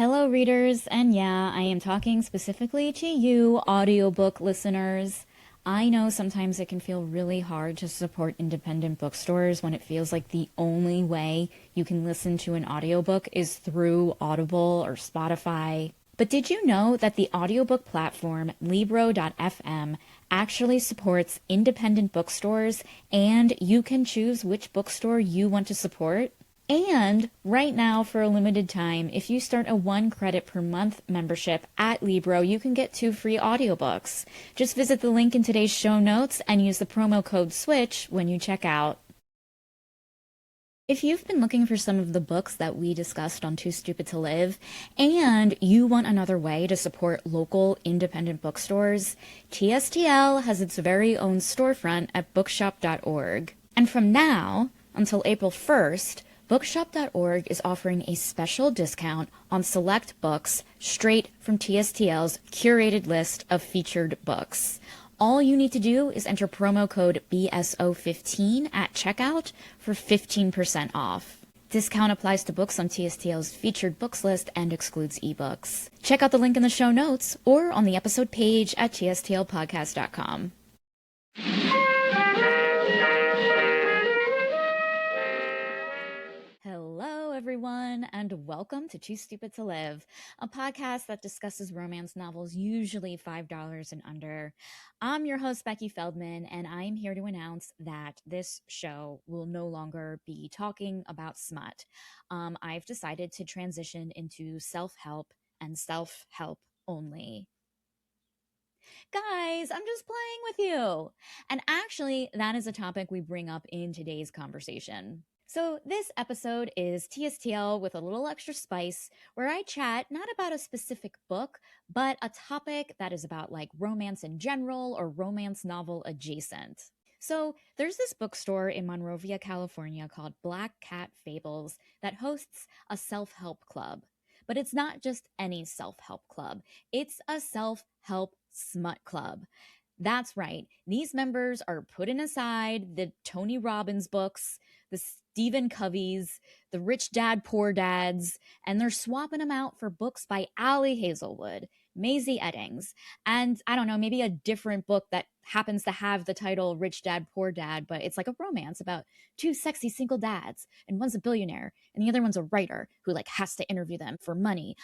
Hello, readers, and yeah, I am talking specifically to you, audiobook listeners. I know sometimes it can feel really hard to support independent bookstores when it feels like the only way you can listen to an audiobook is through Audible or Spotify. But did you know that the audiobook platform Libro.fm actually supports independent bookstores and you can choose which bookstore you want to support? And right now, for a limited time, if you start a 1 credit per month membership at Libro, you can get 2 free audiobooks. Just visit the link in today's show notes and use the promo code SWITCH when you check out. If you've been looking for some of the books that we discussed on Too Stupid to Live, and you want another way to support local independent bookstores, TSTL has its very own storefront at bookshop.org. And from now until April 1st, Bookshop.org is offering a special discount on select books straight from TSTL's curated list of featured books. All you need to do is enter promo code BSO15 at checkout for 15% off. Discount applies to books on TSTL's featured books list and excludes ebooks. Check out the link in the show notes or on the episode page at tstlpodcast.com. Hello, everyone, and welcome to Too Stupid to Live, a podcast that discusses romance novels usually $5 and under. I'm your host, Becky Feldman, and I'm here to announce that this show will no longer be talking about smut. I've decided to transition into self-help and self-help only. Guys, I'm just playing with you. And actually, that is a topic we bring up in today's conversation. So, this episode is TSTL with a little extra spice, where I chat not about a specific book, but a topic that is about like romance in general or romance novel adjacent. So, there's this bookstore in Monrovia, California called Black Cat Fables that hosts a self help club. But it's not just any self help club, it's a self help smut club. That's right. These members are putting aside the Tony Robbins books, the Stephen Coveys, the Rich Dad Poor Dads, and they're swapping them out for books by Allie Hazelwood, Maisie Eddings, and I don't know, maybe a different book that happens to have the title Rich Dad Poor Dad, but it's like a romance about two sexy single dads, and one's a billionaire and the other one's a writer who like has to interview them for money.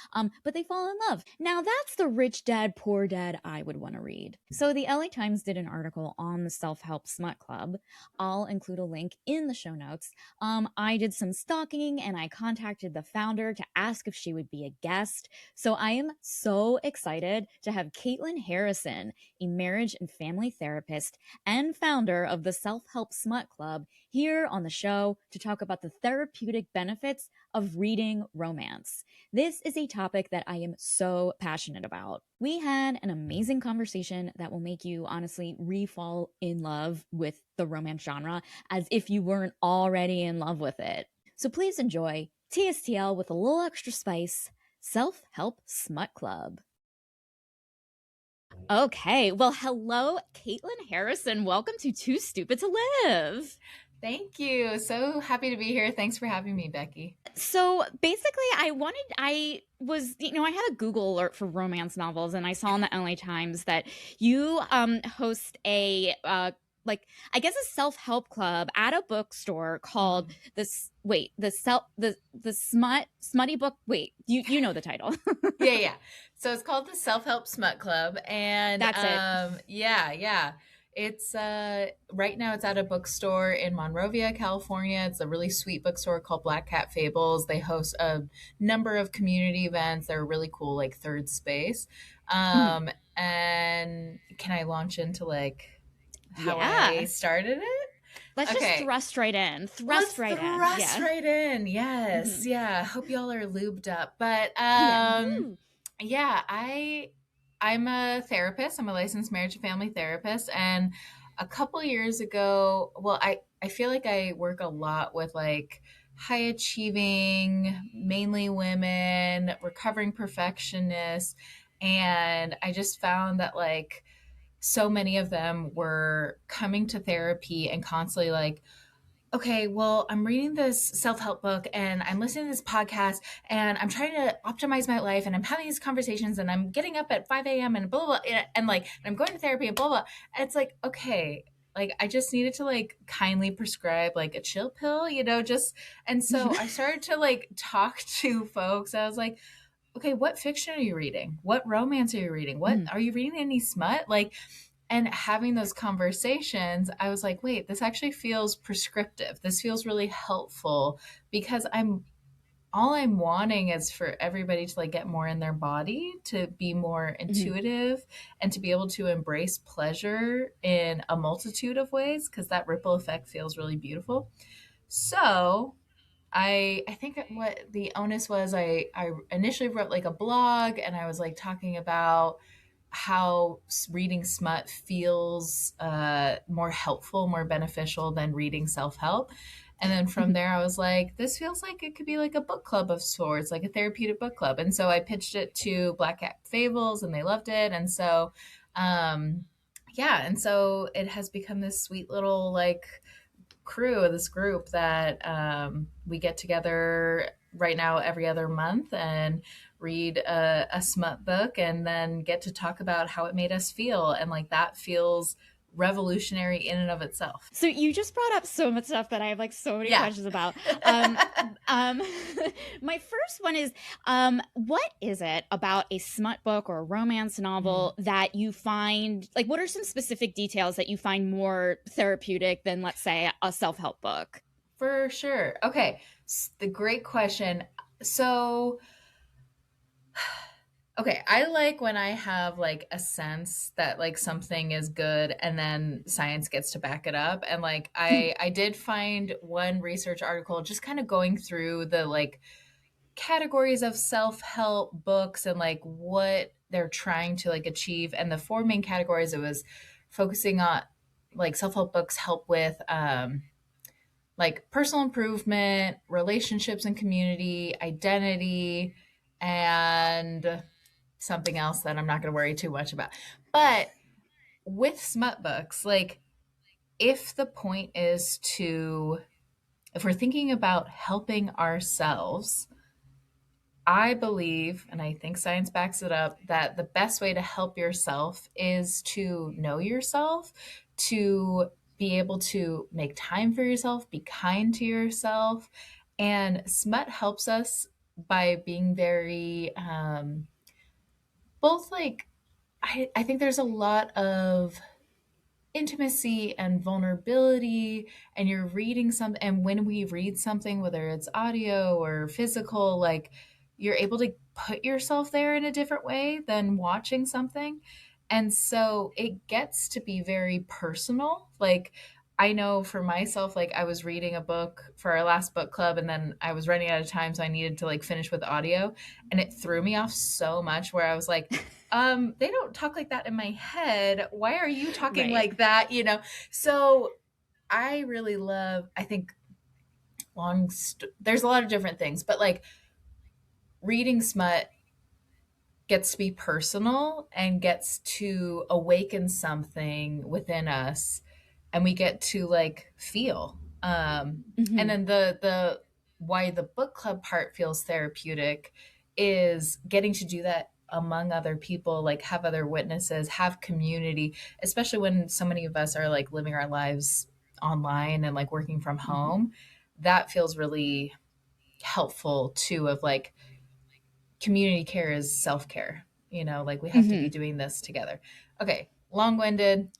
But they fall in love. Now that's the Rich Dad Poor Dad I would want to read. So the LA Times did an article on the Self-Help Smut Club. I'll include a link in the show notes. I did some stalking and I contacted the founder to ask if she would be a guest. So I am so excited to have Caitlin Harrison, a marriage and family therapist and founder of the Self-Help Smut Club, here on the show to talk about the therapeutic benefits of reading romance. This is a topic that I am so passionate about. We had an amazing conversation that will make you honestly re-fall in love with the romance genre as if you weren't already in love with it. So please enjoy TSTL with a little extra spice, Self-Help Smut Club. Okay, well, hello, Caitlin Harrison. Welcome to Too Stupid to Live. Thank you. So happy to be here. Thanks for having me, Becky. So basically, I had a Google alert for romance novels, and I saw in the LA Times that you host a I guess a self-help club at a bookstore called the smutty book. Wait, you know the title. Yeah. So it's called the Self-Help Smut Club, and That's it. Yeah. It's right now it's at a bookstore in Monrovia, California. It's a really sweet bookstore called Black Cat Fables. They host a number of community events. They're really cool, like third space. Mhm. And can I launch into like how I Yeah. started it? Let's just Okay. thrust right in. Let's Thrust right in. thrust Yeah. right in. Yes. Mhm. Yeah. Hope y'all are lubed up. But Yeah. yeah, I'm a therapist. I'm a licensed marriage and family therapist. And a couple years ago, well, I feel like I work a lot with like high achieving, mainly women, recovering perfectionists. And I just found that like so many of them were coming to therapy and constantly like okay, well, I'm reading this self-help book and I'm listening to this podcast and I'm trying to optimize my life and I'm having these conversations and I'm getting up at 5 a.m. and blah, blah, blah, and like, and I'm going to therapy and blah, blah. And it's like, okay, like I just needed to like kindly prescribe like a chill pill, just, and so I started to like talk to folks. I was like, okay, what fiction are you reading? What romance are you reading? What Mm, are you reading any smut? Like, and having those conversations, I was like, wait, this actually feels prescriptive. This feels really helpful because all I'm wanting is for everybody to like get more in their body, to be more mhm, intuitive and to be able to embrace pleasure in a multitude of ways because that ripple effect feels really beautiful. So, I think what the onus was, I initially wrote like a blog and I was like talking about how reading smut feels more helpful, more beneficial than reading self help. And then from mhm. there, I was like, this feels like it could be like a book club of sorts, like a therapeutic book club. And so I pitched it to Black Cat Fables and they loved it. And so, um, yeah, and so it has become this sweet little like crew, this group that we get together right now every other month and read a smut book and then get to talk about how it made us feel. And like that feels revolutionary in and of itself. So you just brought up so much stuff that I have like so many Yeah. questions about. Um, um, my first one is, what is it about a smut book or a romance Mm, novel that you find like? What are some specific details that you find more therapeutic than, let's say, a self-help book? for sure. Okay. The great question. So, okay, I like when I have like a sense that like something is good and then science gets to back it up. And like I did find one research article just kind of going through the like categories of self-help books and like what they're trying to like achieve. And the four main categories, it was focusing on like self-help books help with like personal improvement, relationships and community, identity, and something else that I'm not going to worry too much about. But with smut books, like if the point is to, if we're thinking about helping ourselves, I believe, and I think science backs it up, that the best way to help yourself is to know yourself, to be able to make time for yourself, be kind to yourself. And smut helps us by being very, both like, I think there's a lot of intimacy and vulnerability and you're reading something, and when we read something, whether it's audio or physical, like you're able to put yourself there in a different way than watching something. And so it gets to be very personal. Like I know for myself, like I was reading a book for our last book club and then I was running out of time, so I needed to like finish with audio, and it threw me off so much where I was like, they don't talk like that in my head. Why are you talking Right. like that? So I really love, I think there's a lot of different things, but like reading smut gets to be personal and gets to awaken something within us, and we get to like feel, and Mhm, then the why the book club part feels therapeutic is getting to do that among other people, like have other witnesses, have community, especially when so many of us are like living our lives online and like working from mhm, home. That feels really helpful too, of like community care is self-care, like we have to be mhm. doing this together. Okay, long-winded,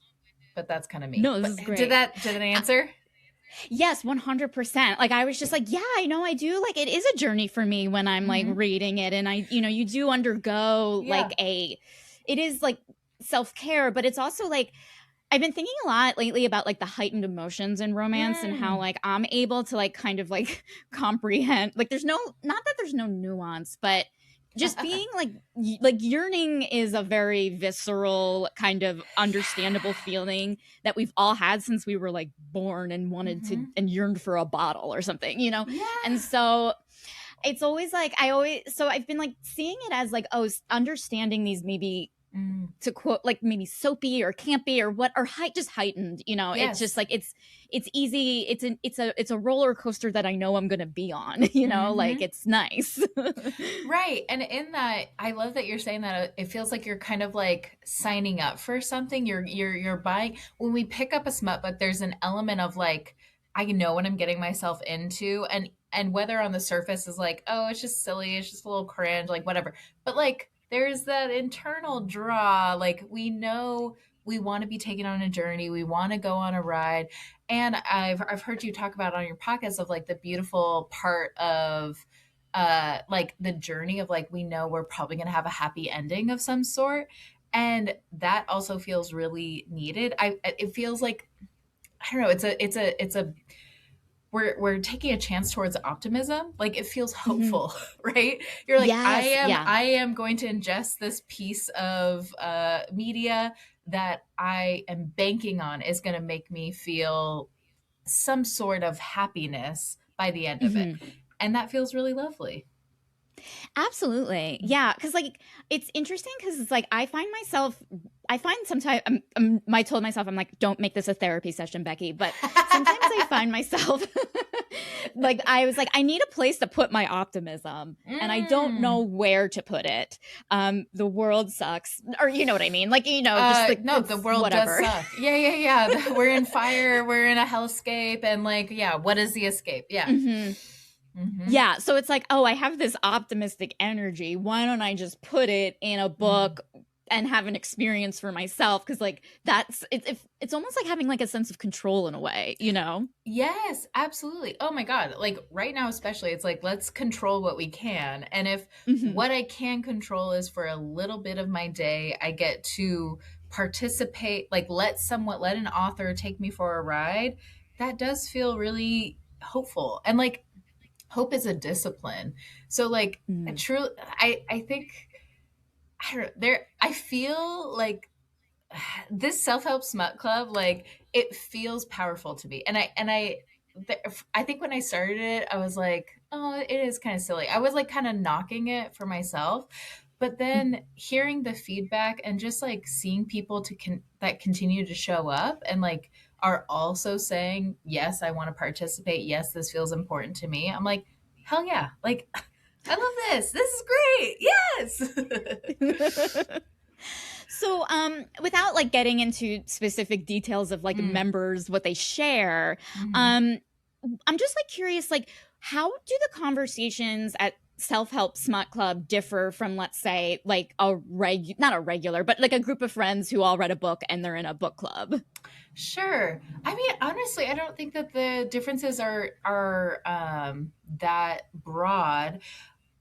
but that's kind of me. No, this But is did great. that answer? Yes, 100%. Like I was just like, yeah, I know I do. Like it is a journey for me when I'm like Mm-hmm. reading it and you do undergo Yeah. like it is like self-care, but it's also like I've been thinking a lot lately about like the heightened emotions in romance and how Mm. like I'm able to like kind of like comprehend like there's no not that there's no nuance, but just being like like yearning is a very visceral kind of understandable feeling that we've all had since we were like born and wanted to Mm-hmm. and yearned for a bottle or something. And Yeah. so it's always like I always so I've been like seeing it as like, oh, understanding these maybe Mm. to quote, like maybe soapy or campy or what, or just heightened, it's just Yes. like it's easy, it's a roller coaster that I know I'm gonna be on. Like Hmm. it's nice. Right. And in that, I love that you're saying that it feels like you're kind of like signing up for something. You're buying. When we pick up a smut book, there's an element of like, I know what I'm getting myself into, and whether on the surface is like, oh, it's just silly, it's just a little cringe, like whatever. But like there's that internal draw. Like we know we want to be taken on a journey, we want to go on a ride. And I've heard you talk about on your podcast of like the beautiful part of like the journey of like we know we're probably going to have a happy ending of some sort, and that also feels really needed. It feels like, I don't know, it's a we're taking a chance towards optimism. Like it feels Mhm. hopeful. Right? You're like, i Yes, am yeah. i am going to ingest this piece of media that I am banking on is going to make me feel some sort of happiness by the end of it, Mhm. and that feels really lovely. Absolutely. Yeah. Cause like it's interesting because it's like I find sometimes I told myself, I'm like, don't make this a therapy session, Becky. But sometimes I find myself like, I was like, I need a place to put my optimism and I don't know Mm. where to put it. The world sucks. Or you know what I mean? Like, just like No, the it's world does whatever. suck. Yeah, yeah, yeah. We're in fire. We're in a hellscape, and like, yeah, what is the escape? Yeah. Hmm. Mm-hmm. Yeah. So it's like, oh, I have this optimistic energy. Why don't I just put it in a Mm-hmm. book and have an experience for myself? Because like it's almost like having like a sense of control in a way. Yes, absolutely. Oh my God. Like right now, especially, it's like, let's control what we can. And if Hmm. what I can control is for a little bit of my day, I get to participate, like let an author take me for a ride. That does feel really hopeful. And like, hope is a discipline. So like, Mm. truly, I think, I don't know, I feel like this self-help smut club, like it feels powerful to me. I think when I started it, I was like, oh, it is kind of silly. I was like kind of knocking it for myself. But then hearing the feedback and just like seeing people that continue to show up and like are also saying, yes, I want to participate. Yes, this feels important to me. I'm like, hell yeah. Like, I love this. This is great. Yes. So, without like getting into specific details of like Mm, members, what they share, mhm. um, I'm just like curious, like how do the conversations at Self-Help Smut Club differ from, let's say, like not a regular, but like a group of friends who all read a book and they're in a book club? Sure. I mean, honestly, I don't think that the differences are that broad.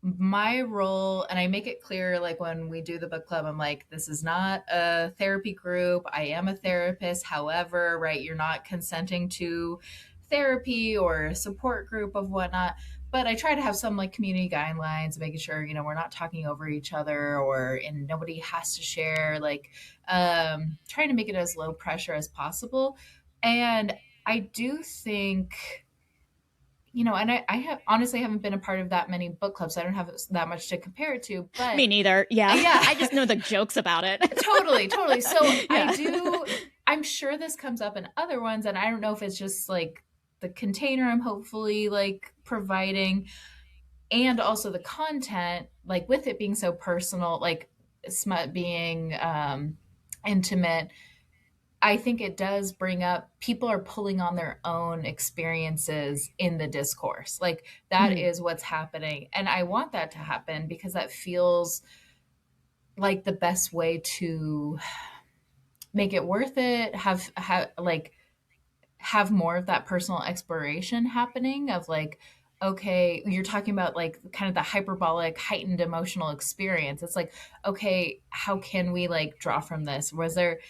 My role, and I make it clear, like when we do the book club, I'm like, this is not a therapy group. I am a therapist. However, right, you're not consenting to therapy or a support group of whatnot. But I try to have some like community guidelines, making sure, we're not talking over each other, and nobody has to share, like, trying to make it as low pressure as possible. And I do think, and I have honestly haven't been a part of that many book clubs. So I don't have that much to compare it to, but Me neither. Yeah, yeah, I just know the jokes about it. totally, totally. So Yeah. I'm sure this comes up in other ones, and I don't know if it's just like the container I'm hopefully like providing, and also the content, like with it being so personal, like smut being intimate. I think it does bring up, people are pulling on their own experiences in the discourse. Like that Mhm. is what's happening. And I want that to happen because that feels like the best way to make it worth it, have more of that personal exploration happening of like, okay, you're talking about like kind of the hyperbolic heightened emotional experience. It's like, okay, how can we like draw from this? Was there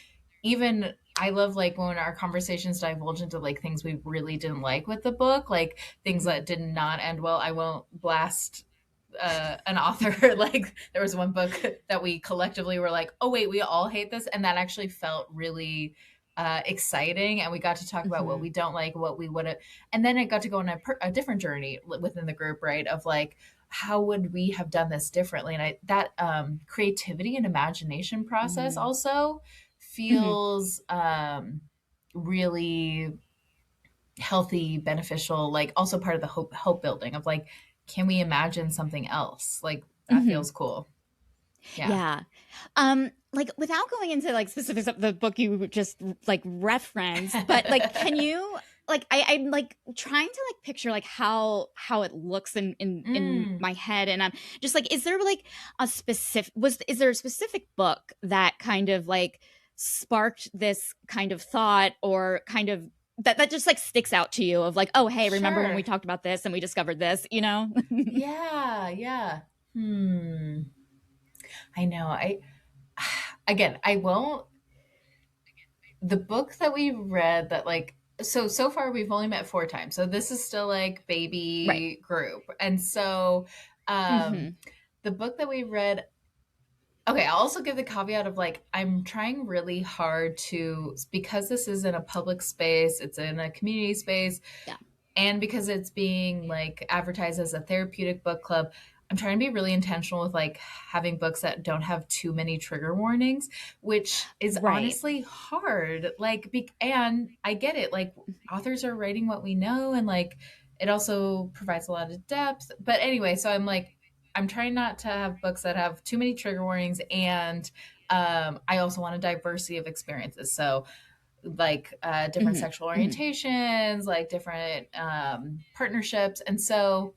even, I love like when our conversations divulge into like things we really didn't like with the book, like things Mhm. that did not end well. I won't blast an author. Like there was one book that we collectively were like, oh wait, we all hate this, and that actually felt really exciting, and we got to talk about what Mhm. we don't like, what we would have, and then it got to go on a different journey within the group, right? Of like, how would we have done this differently? And that creativity and imagination process Mm. also Mhm. feels really healthy, beneficial, like also part of the hope building of like, can we imagine something else? Like that Mhm. feels cool. Yeah. Yeah. Like without going into like specifics of the book you just like referenced, but like can you like I'm like trying to like picture like how it looks in Mm. my head, and I'm just like, is there like a specific was is there a specific book that kind of like sparked this kind of thought, or kind of that just like sticks out to you of like, oh hey, remember when we Sure. talked about this and we discovered this, you know? Yeah, yeah. Hmm. I know. I again, I won't the book that we read that like so far we've only met 4 times. So this is still like Right. baby group. And so um Hmm. the book that we read, okay, I'll also give the caveat of like, I'm trying really hard to, because this is in a public space, it's in a community space, Yeah. and because it's being like advertised as a therapeutic book club, I'm trying to be really intentional with like having books that don't have too many trigger warnings, which is Right. honestly hard. Like, and I get it. Like, authors are writing what we know, and like, it also provides a lot of depth. But anyway, so I'm like, I'm trying not to have books that have too many trigger warnings, and I also want a diversity of experiences. So like different Hmm. sexual Hmm. orientations, like different partnerships. And so,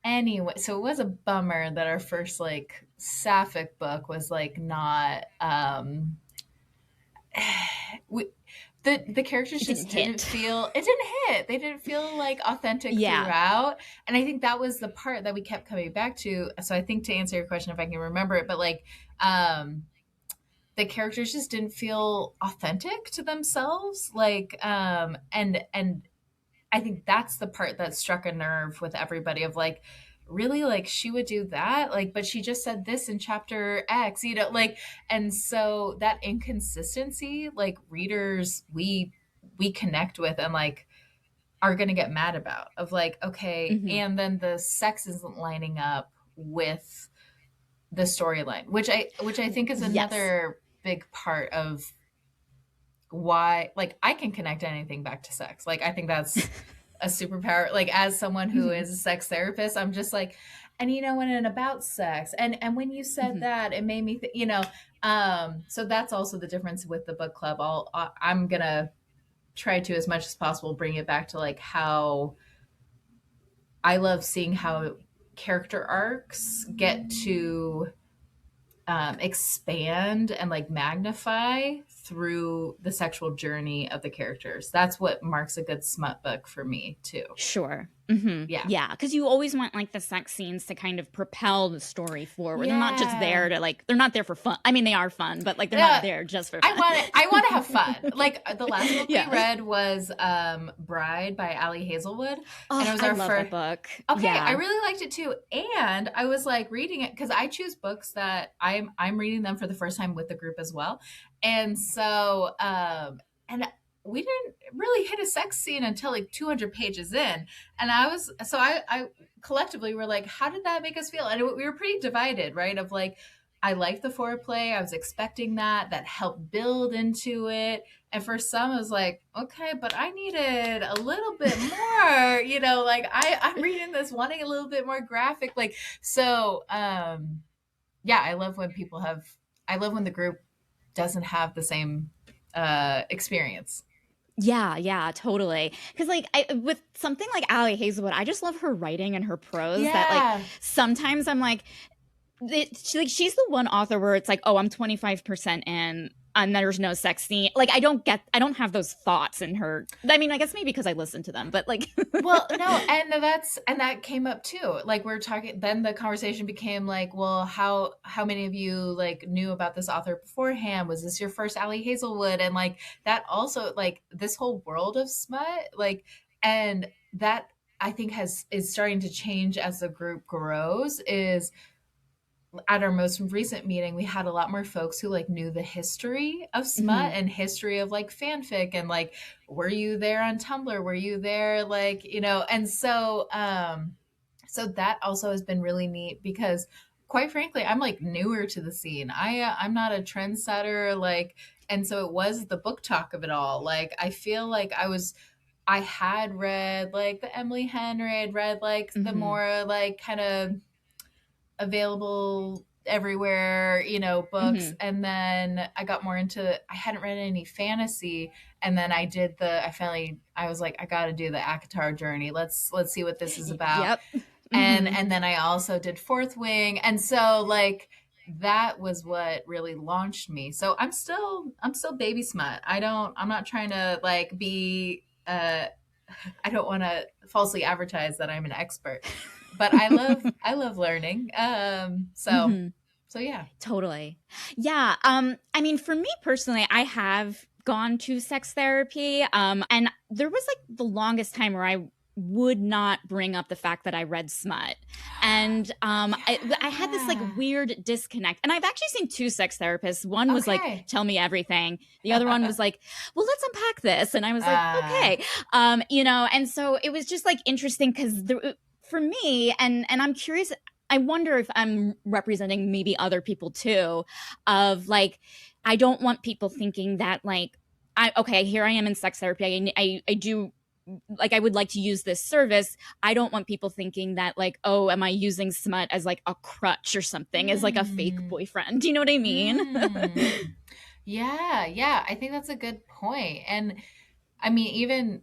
anyway, so it was a bummer that our first like sapphic book was like not. We, the characters It didn't just didn't hit. feel it didn't hit. They didn't feel like authentic Yeah. throughout. And I think that was the part that we kept coming back to. So I think to answer your question, if I can remember it, but like um the characters just didn't feel authentic to themselves, like and I think that's the part that struck a nerve with everybody of like, really, like she would do that, like, but she just said this in chapter X, like. And so that inconsistency, like readers, we connect with, and like are going to get mad about of like, okay, Hmm. and then the sex isn't lining up with the storyline, which I think is Yes. another big part of why, like, I can connect anything back to sex. Like, I think that's a superpower. Like, as someone who Hmm. is a sex therapist, I'm just like, and when and about sex, and when you said Hmm. that, it made me so that's also the difference with the book club. I'm gonna try to, as much as possible, bring it back to like how I love seeing how character arcs get to expand and like magnify through the sexual journey of the characters. That's what marks a good smut book for me too. Sure. Yeah. Yeah, because you always want like the sex scenes to kind of propel the story forward. They're not just Yeah. there to like, they're not there for fun. I mean, they are fun, but like they're not Yeah. there just for I fun. want I want to have fun. Like the last book we Yeah. read was Bride by Ali Hazelwood, and it Oh, was I our love that first. book. Okay, I Yeah. really liked it too, and I was like reading it because I choose books that I'm reading them for the first time with the group as well, and so and we didn't really hit a sex scene until like 200 pages in, and I collectively were like, how did that make us feel? And we were pretty divided, right? Of like, I liked the foreplay. I was expecting that helped build into it. And for some, it was like, okay, but I needed a little bit more, like I'm reading this wanting a little bit more graphic. Like, so, yeah, I love when the group doesn't have the same experience. Yeah, yeah, totally. Because like with something like Allie Hazelwood, I just love her writing and her prose that like Yeah. sometimes I'm like, she's the one author where it's like, oh, I'm 25% in and there's no sex scene. Like I don't have those thoughts in her. I mean, I guess maybe because I listen to them, but like Well, no, and that came up too. Like we're talking, then the conversation became like, well, how many of you like knew about this author beforehand? Was this your first Allie Hazelwood? And like that also, like this whole world of smut, like, and that I think is starting to change as the group grows. Is at our most recent meeting, we had a lot more folks who like knew the history of smut mhm, and history of like fanfic, and like, were you there on Tumblr? Were you there? Like, and so So that also has been really neat because quite frankly, I'm like newer to the scene. I'm not a trendsetter like, and so it was the book talk of it all. Like I feel like I had read like the Emily Henry, I'd read like the Mm-hmm. more like kind of available everywhere, books. Mm-hmm. And then I got more into, I hadn't read any fantasy. And then I was like, I got to do the Akatar journey. Let's see what this is about. Yep. And, Mm-hmm. and then I also did Fourth Wing. And so like, that was what really launched me. So I'm still baby smut. I'm not trying to like be, I don't want to falsely advertise that I'm an expert, but I love learning. Mm-hmm. So yeah. Totally. Yeah. I mean, for me personally, I have gone to sex therapy. And there was like the longest time where I would not bring up the fact that I read smut. And I had this like Yeah. weird disconnect. And I've actually seen two sex therapists. One was like, Okay. tell me everything. The other one was like, well, let's unpack this. And I was like, uh okay. And so it was just like interesting because for me, and I'm curious, I wonder if I'm representing maybe other people too, of like, I don't want people thinking that like, okay, here I am in sex therapy. I do like, I would like to use this service. I don't want people thinking that like, oh, am I using smut as like a crutch or something, as like a fake mm, boyfriend? Do you know what I mean? mm. Yeah, I think that's a good point. And I mean, even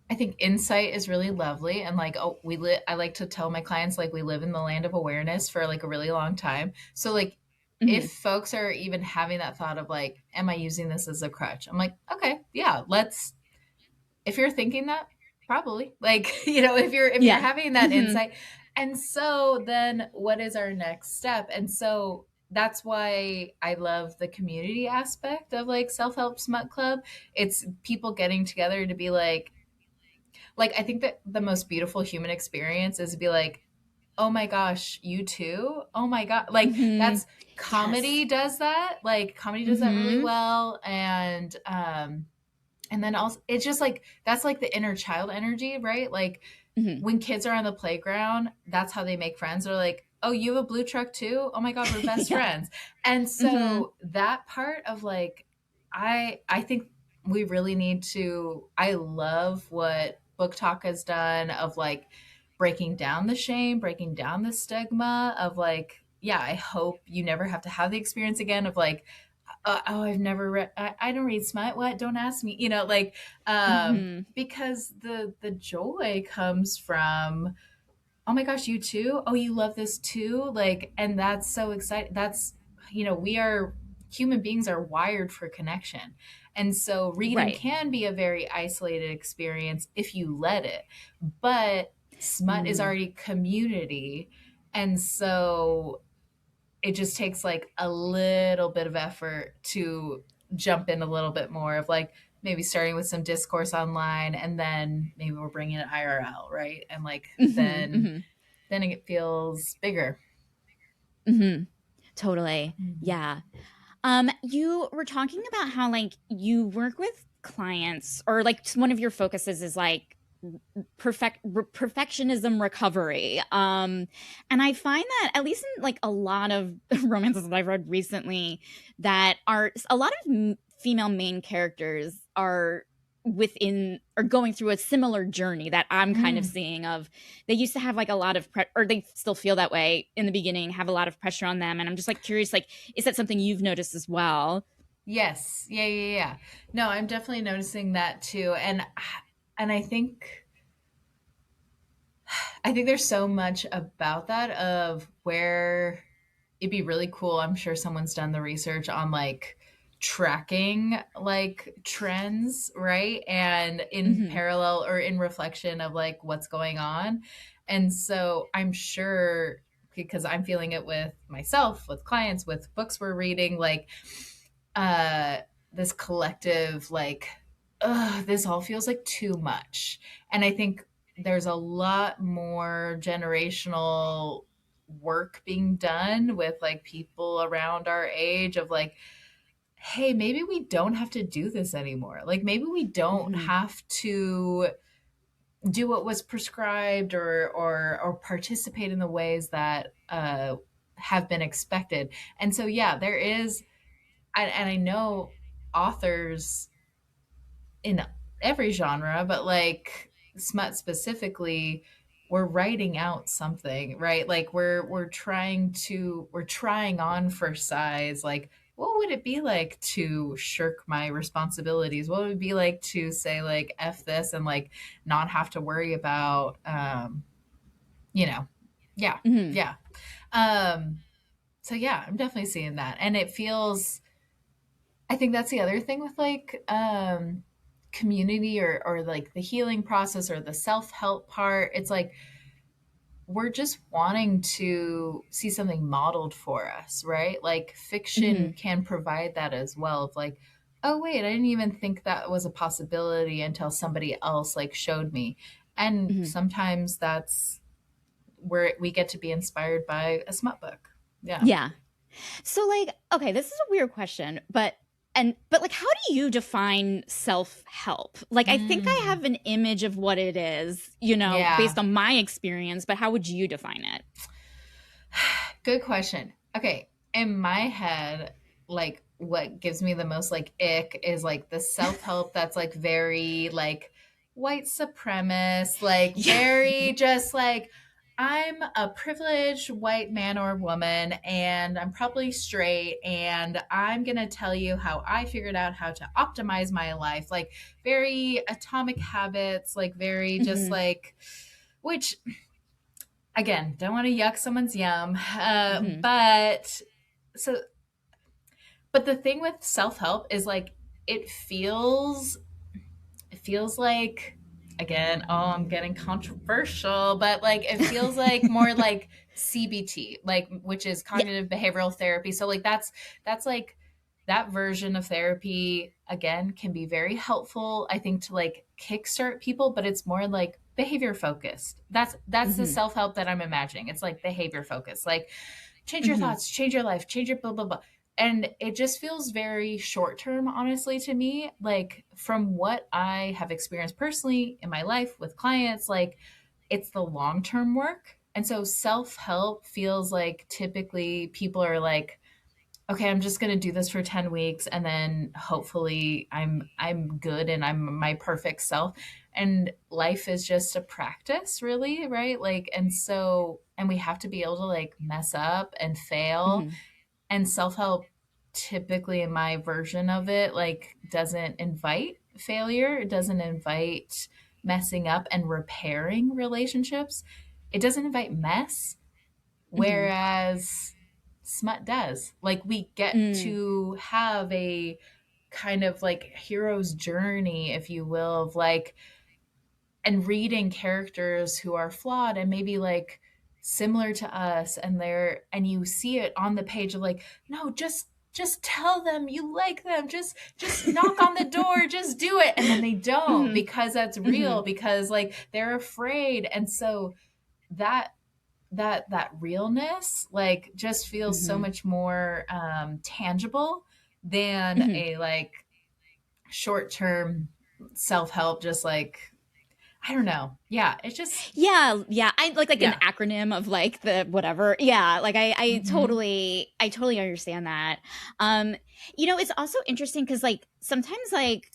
I think insight is really lovely. And like, oh, I like to tell my clients, like, we live in the land of awareness for like a really long time. So, like, Hmm. if folks are even having that thought of like, am I using this as a crutch? I'm like, okay, yeah, if you're thinking that, probably like, if you're Yeah. having that Hmm. insight. And so then what is our next step? And so that's why I love the community aspect of like Self-Help Smut Club. It's people getting together to be like I think that the most beautiful human experience is to be like, oh my gosh, you too, oh my god, like Hmm. that's Yes. comedy does that really Hmm. well. And then also it's just like that's like the inner child energy, right? Like Hmm. when kids are on the playground, that's how they make friends. They're like, oh, you have a blue truck too, oh my god, we're best Yeah. friends. And Hmm. so that part of like, I think we really need to, I love what book talk has done of like breaking down the shame, breaking down the stigma of like, yeah, I hope you never have to have the experience again of like, oh, I've never read, I don't read smut, what, don't ask me, like, Hmm. because the joy comes from, oh my gosh, you too, oh, you love this too, like, and that's so exciting. That's, we are, human beings are wired for connection. And so reading Right. can be a very isolated experience if you let it, but smut is Mm. already community. And so it just takes like a little bit of effort to jump in a little bit more of like maybe starting with some discourse online, and then maybe we're bringing it IRL, right? And like Hmm. then Hmm. then it feels bigger. Hmm. Totally. Mm. Yeah. You were talking about how like you work with clients, or like one of your focuses is like perfectionism recovery. And I find that at least in like a lot of romances that I've read recently, that are a lot of female main characters are within or going through a similar journey that I'm kind of Mm. seeing of. They used to have like a lot of or they still feel that way in the beginning, have a lot of pressure on them, and I'm just like curious, like, is that something you've noticed as well? Yes. Yeah. No, I'm definitely noticing that too. And I think there's so much about that of where it'd be really cool. I'm sure someone's done the research on like tracking like trends, right? And in Hmm. parallel or in reflection of like what's going on. And so I'm sure, because I'm feeling it with myself, with clients, with books we're reading, like uh this collective like, ugh, this all feels like too much. And I think there's a lot more generational work being done with like people around our age of like, hey, maybe we don't have to do this anymore. Like maybe we don't Hmm. have to do what was prescribed, or participate in the ways that have been expected. And so yeah, there is, and I know authors in every genre, but like smut specifically, we're writing out something, right? Like we're trying on for size. Like, what would it be like to shirk my responsibilities? What would it be like to say like F this and like not have to worry about you know, yeah, Hmm. yeah. Um so yeah, I'm definitely seeing that. And it feels, I think that's the other thing with like community, or like the healing process or the self-help part. It's like we're just wanting to see something modeled for us, right? Like Hmm. fiction can provide that as well. Of like, oh wait, I didn't even think that was a possibility until somebody else like showed me. And Hmm. sometimes that's where we get to be inspired by a smut book. Yeah. Yeah. So like, okay, this is a weird question, but like how do you define self-help? Like I think I Mm, have an image of what it is, yeah. based on my experience, but how would you define it? Good question. Okay. In my head, like what gives me the most like ick is like the self help that's like very like white supremacist, like Yeah. very just like, I'm a privileged white man or woman and I'm probably straight and I'm going to tell you how I figured out how to optimize my life. Like very atomic habits, like very just Hmm. like, which again, don't want to yuck someone's yum. Hmm. But so, but the thing with self help is like it feels, it feels like, again, oh, I'm getting controversial, but like it feels like more like CBT, like which is Yeah. cognitive behavioral therapy. So like that's like that version of therapy again can be very helpful, I think, to like kickstart people, but it's more like behavior focused. That's the Hmm. self help that I'm imagining. It's like behavior focused, like change your Hmm. thoughts, change your life, change your blah blah blah. And it just feels very short term, honestly, to me. Like from what I have experienced personally in my life with clients, like it's the long term work. And so self help feels like typically people are like, okay, I'm just going to do this for 10 weeks and then hopefully I'm good and I'm my perfect self. And life is just a practice, really, right? Like, and so, and we have to be able to like mess up and fail. Hmm. And self-help, typically in my version of it, like doesn't invite failure. It doesn't invite messing up and repairing relationships. It doesn't invite mess. Hmm. Whereas smut does. Like we get Mm. to have a kind of like hero's journey, if you will, of like, and reading characters who are flawed and maybe like similar to us, and they're, and you see it on the page of like, no, just tell them you like them, just knock on the door, just do it, and then they don't Hmm. because that's Hmm. real, because like they're afraid. And so that that realness like just feels so Hmm. much more tangible than Hmm. a like short term self-help, just like, I don't know, yeah, it's just, Yeah, yeah. I like an yeah. acronym of like the whatever. Yeah, like Mm-hmm. I totally understand that. Um, it's also interesting because like sometimes like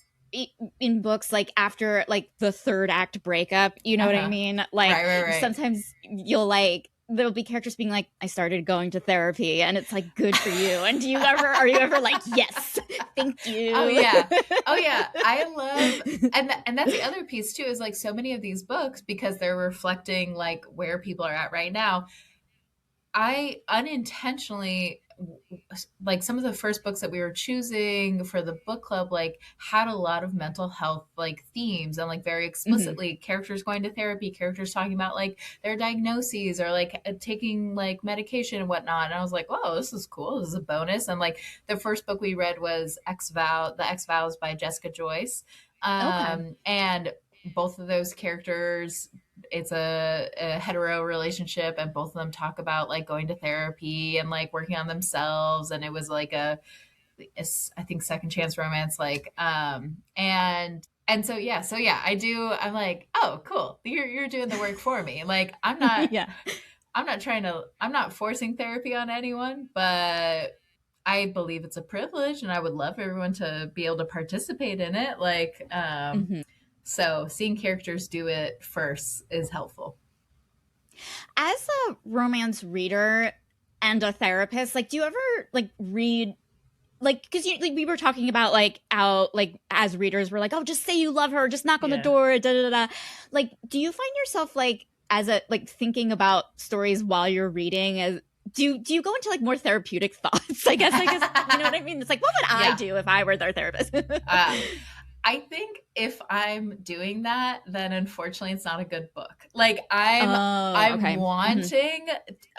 in books like after like the third act breakup, you know what I Uh-huh. mean? Like Right, right, right. sometimes you'll like there'll be characters being like, I started going to therapy and it's like good for you. And are you ever like, yes, thank Oh you? yeah. Oh yeah. I love, and that's the other piece too, is like so many of these books, because they're reflecting like where people are at right now. I unintentionally, like some of the first books that we were choosing for the book club like had a lot of mental health like themes, and like very Hmm. explicitly characters going to therapy, characters talking about like their diagnoses or like taking like medication and whatnot. And I was like, whoa, this is cool, this is a bonus. And like the first book we read was the X Vows by Jessica Joyce. Okay. And both of those characters, it's a hetero relationship, and both of them talk about like going to therapy and like working on themselves. And it was like a I think second chance romance, like and And so yeah, I do. I'm like, oh, cool. You're doing the work for me. Like, I'm not Yeah. I'm not forcing therapy on anyone, but I believe it's a privilege and I would love everyone to be able to participate in it. Like, Mhm. so seeing characters do it first is helpful. As a romance reader and a therapist, like, do you ever like read like because you like we were talking about like how like as readers we're like, oh, just say you love her, just knock on the Yeah. door, da da da. Like, do you find yourself like as a like thinking about stories while you're reading as do you go into like more therapeutic thoughts? I guess you know what I mean. It's like, what would I Yeah. do if I were their therapist? Uh, I think if I'm doing that, then unfortunately it's not a good book. Like Oh, I'm okay. Hmm. wanting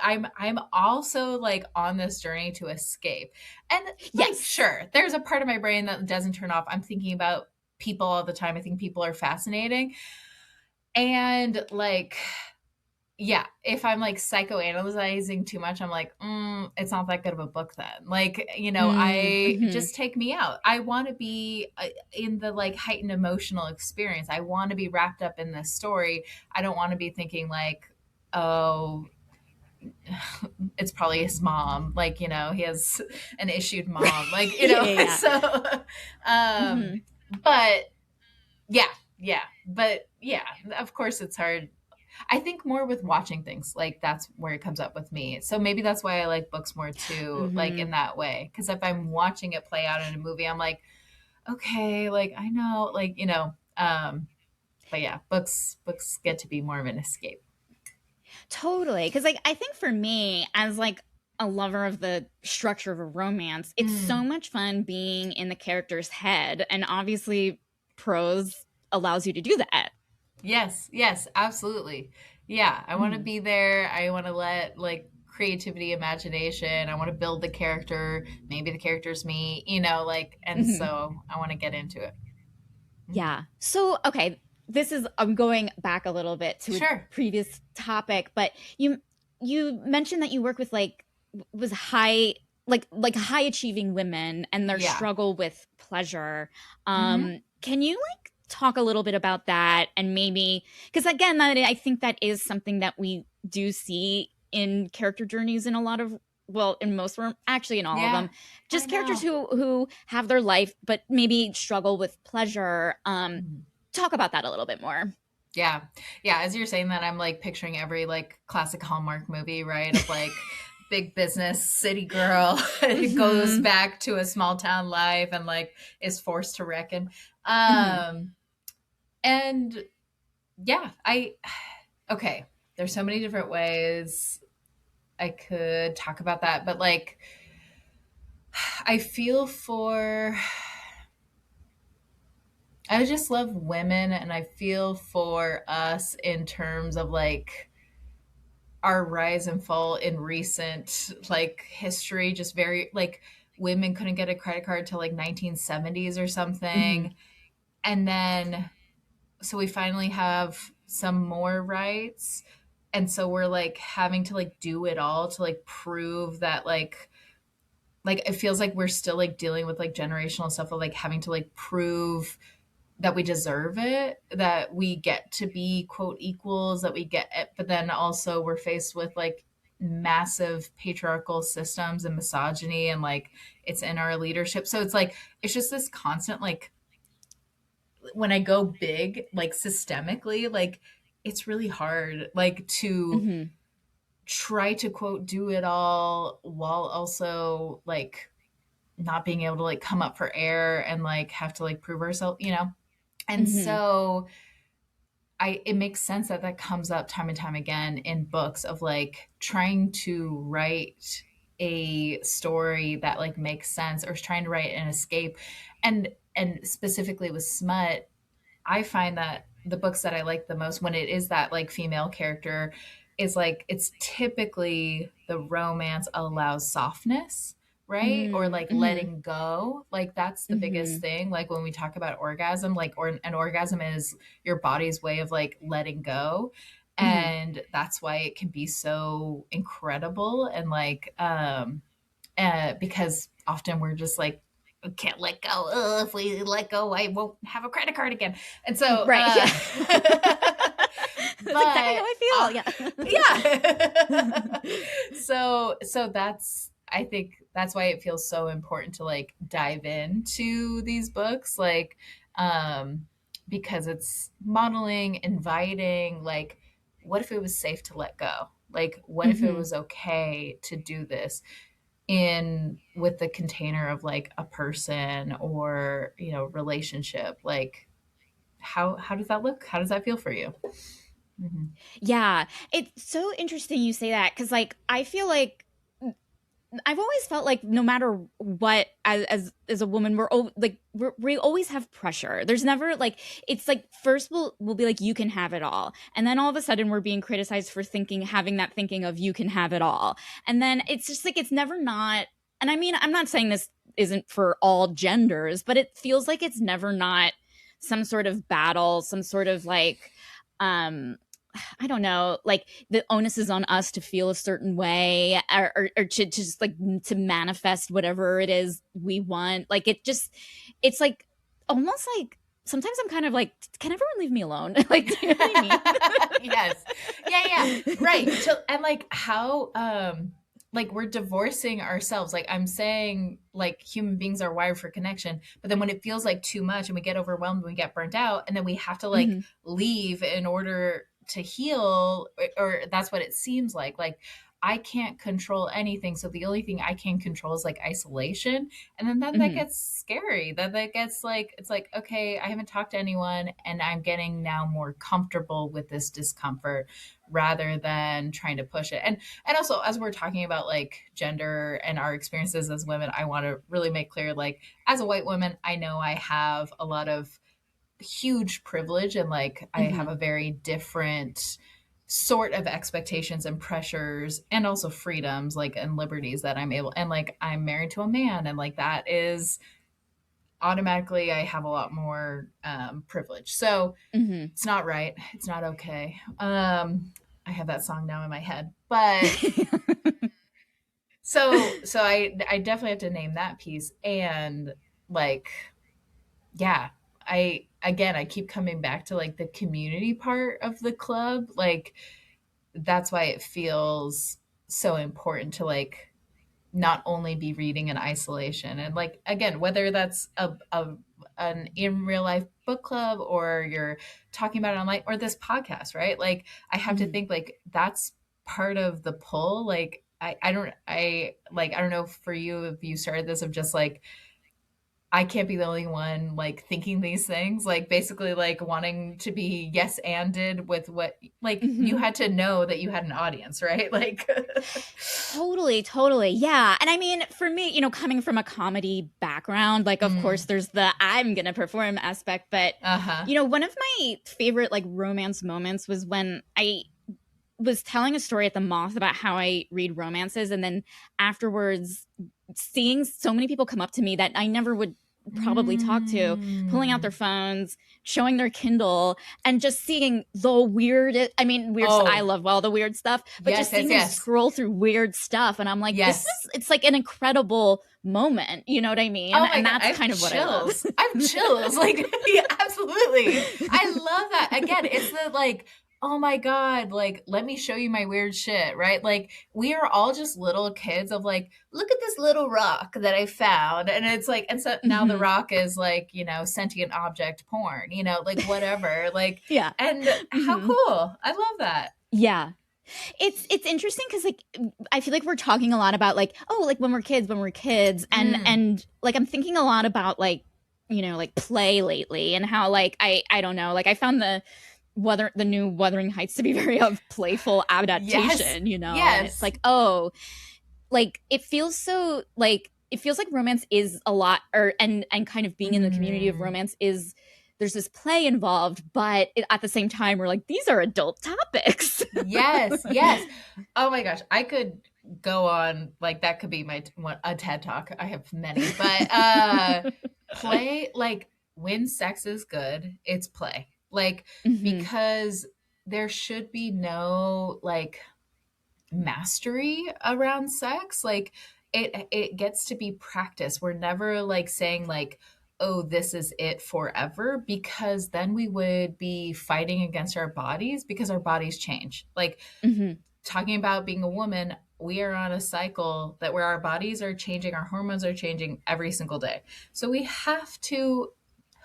I'm also like on this journey to escape. And like Yes. sure, there's a part of my brain that doesn't turn off. I'm thinking about people all the time. I think people are fascinating. And like yeah, if I'm like psychoanalyzing too much, I'm like, it's not that good of a book then. Like, I Mm-hmm. just take me out. I want to be in the like heightened emotional experience. I want to be wrapped up in this story. I don't want to be thinking like, oh, it's probably his mom. Like, he has an issued mom. Like, Yeah, yeah, so, yeah. um, Hmm. but yeah, yeah, but yeah, of course it's hard. I think more with watching things, like that's where it comes up with me. So maybe that's why I like books more too, like Hmm. in that way. Because if I'm watching it play out in a movie, I'm like, okay, like I know, like but yeah, books get to be more of an escape. Totally. Because, like, I think for me, as like a lover of the structure of a romance, it's so Mm, much fun being in the character's head. And obviously, prose allows you to do that. yes, yes, absolutely. Yeah, I want to Mhm. be there. I want to let like creativity, imagination. I want to build the character. Maybe the character's me, like, and Mhm. so I want to get into it. Mhm. Yeah. So, okay, I'm going back a little bit to a Sure. previous topic, but you mentioned that you work with like was high like high achieving women and their Yeah. struggle with pleasure. Hmm. Can you like talk a little bit about that and maybe because again, that I think that is something that we do see in character journeys in a lot of well, in most actually in all of Yeah, them, I just characters know. who have their life but maybe struggle with pleasure. Mhm. Talk about that a little bit more. Yeah. Yeah, as you're saying that, I'm like picturing every like classic Hallmark movie, right? Of like big business city girl who goes Hmm. back to a small town life and like is forced to reckon. Hmm. Um and yeah, I okay, there's so many different ways I could talk about that, but like I feel for I just love women and I feel for us in terms of like our rise and fall in recent like history, just very like women couldn't get a credit card till like 1970s or Hmm. something. And then so we finally have some more rights. And so we're like having to like do it all to like prove that like it feels like we're still like dealing with like generational stuff of like having to like prove that we deserve it, that we get to be quote equals, that we get it, but then also we're faced with like massive patriarchal systems and misogyny and like it's in our leadership. So it's like it's just this constant like when I go big like systemically, like it's really hard like to Hmm. try to quote do it all while also like not being able to like come up for air and like have to like prove ourselves. And Hmm. so it makes sense that that comes up time and time again in books of like trying to write a story that like makes sense or trying to write an escape. And specifically with smut, I find that the books that I like the most when it is that like female character is like it's typically the romance allows softness, right? Or like Hmm. letting go. Like that's the biggest Hmm. thing. Like when we talk about orgasm, like or an orgasm is your body's way of like letting go. Hmm. And that's why it can be so incredible and like because often we're just like can't let go. Ugh, if we let go, I won't have a credit card again. And so, Right. Yeah. That's exactly but how I feel. yeah. So that's, I think that's why it feels so important to like dive into these books, like, um, because it's modeling, inviting, like, what if it was safe to let go? Like, what if it Hmm. was okay to do this in with the container of like a person or, you know, relationship? Like, how does that look? How does that feel for you? Mm-hmm. Yeah. It's so interesting you say that because, like, I feel like I've always felt like no matter what, as a woman, we always have pressure. There's never like it's like first we'll be like you can have it all, and then all of a sudden we're being criticized for having that thinking of you can have it all, and then it's just like it's never not. And I mean, I'm not saying this isn't for all genders, but it feels like it's never not some sort of battle, some sort of like um I don't know, like the onus is on us to feel a certain way or to just like to manifest whatever it is we want. Like it's like almost like sometimes I'm kind of like, can everyone leave me alone? Like, do you know what I mean? Yes. Yeah, yeah. Right. So, and like how like we're divorcing ourselves. Like I'm saying like human beings are wired for connection, but then when it feels like too much and we get overwhelmed, we get burnt out, and then we have to like Hmm. leave in order to heal, or that's what it seems like. Like I can't control anything, so the only thing I can control is like isolation. And then that Hmm. gets scary. That gets like, it's like, okay, I haven't talked to anyone and I'm getting now more comfortable with this discomfort rather than trying to push it. And also, as we're talking about like gender and our experiences as women, I want to really make clear, like, as a white woman, I know I have a lot of huge privilege, and like I have Hmm. a very different sort of expectations and pressures and also freedoms, like, and liberties that I'm able, and like I'm married to a man, and like that is automatically I have a lot more privilege. So Hmm. it's not right, it's not okay. I have that song now in my head, but so I definitely have to name that piece. And like, yeah, I keep coming back to like the community part of the club. Like that's why it feels so important to like not only be reading in isolation, and like again, whether that's a an in real life book club or you're talking about it online or this podcast, right? Like I have to Hmm. think like that's part of the pull. Like I don't know for you if you started this of just like I can't be the only one like thinking these things, like basically like wanting to be yes anded with what, like you Hmm. had to know that you had an audience, right? Like Totally, totally. Yeah. And I mean, for me, coming from a comedy background, like, of course, mm, there's the I'm going to perform aspect. But, uh-huh. one of my favorite, like, romance moments was when I was telling a story at the Moth about how I read romances. And then afterwards, seeing so many people come up to me that I never would probably talk to, pulling out their Mm. phones, showing their Kindle, and just seeing the weird, I mean, weird, I Oh, love all the weird stuff, but yes, just yes, seeing them yes. scroll through weird stuff. And I'm like, Yes. it's like an incredible moment. You know what I mean? Oh my And God, I that's have kind of what I love. chills. I have chills. Like, yeah, absolutely. I love that. Again, it's the like, oh my God, like, let me show you my weird shit, right? Like, we are all just little kids of like, look at this little rock that I found. And it's like, and so now the Hmm. rock is like, you know, sentient object porn, you know, like whatever. Like, Yeah. and how Hmm. cool. I love that. Yeah. It's interesting because like I feel like we're talking a lot about like, oh, like when we're kids, and Mm. and like I'm thinking a lot about like like play lately, and how like I don't know, like I found the new Wuthering Heights to be very of playful Yes. adaptation, and it's Yes. like, oh, like it feels like romance is a lot, or and kind of being in the community of Mm. romance is, there's this play involved, but at the same time we're like, these are adult topics. Yes, yes. Oh my gosh, I could go on, like that could be my a TED talk. I have many, but play, like when sex is good, it's play. Like Hmm. because there should be no like mastery around sex. Like it gets to be practice. We're never like saying like, oh, this is it forever, because then we would be fighting against our bodies, because our bodies change. Like, Mm-hmm. talking about being a woman, we are on a cycle that where our bodies are changing, our hormones are changing every single day. So we have to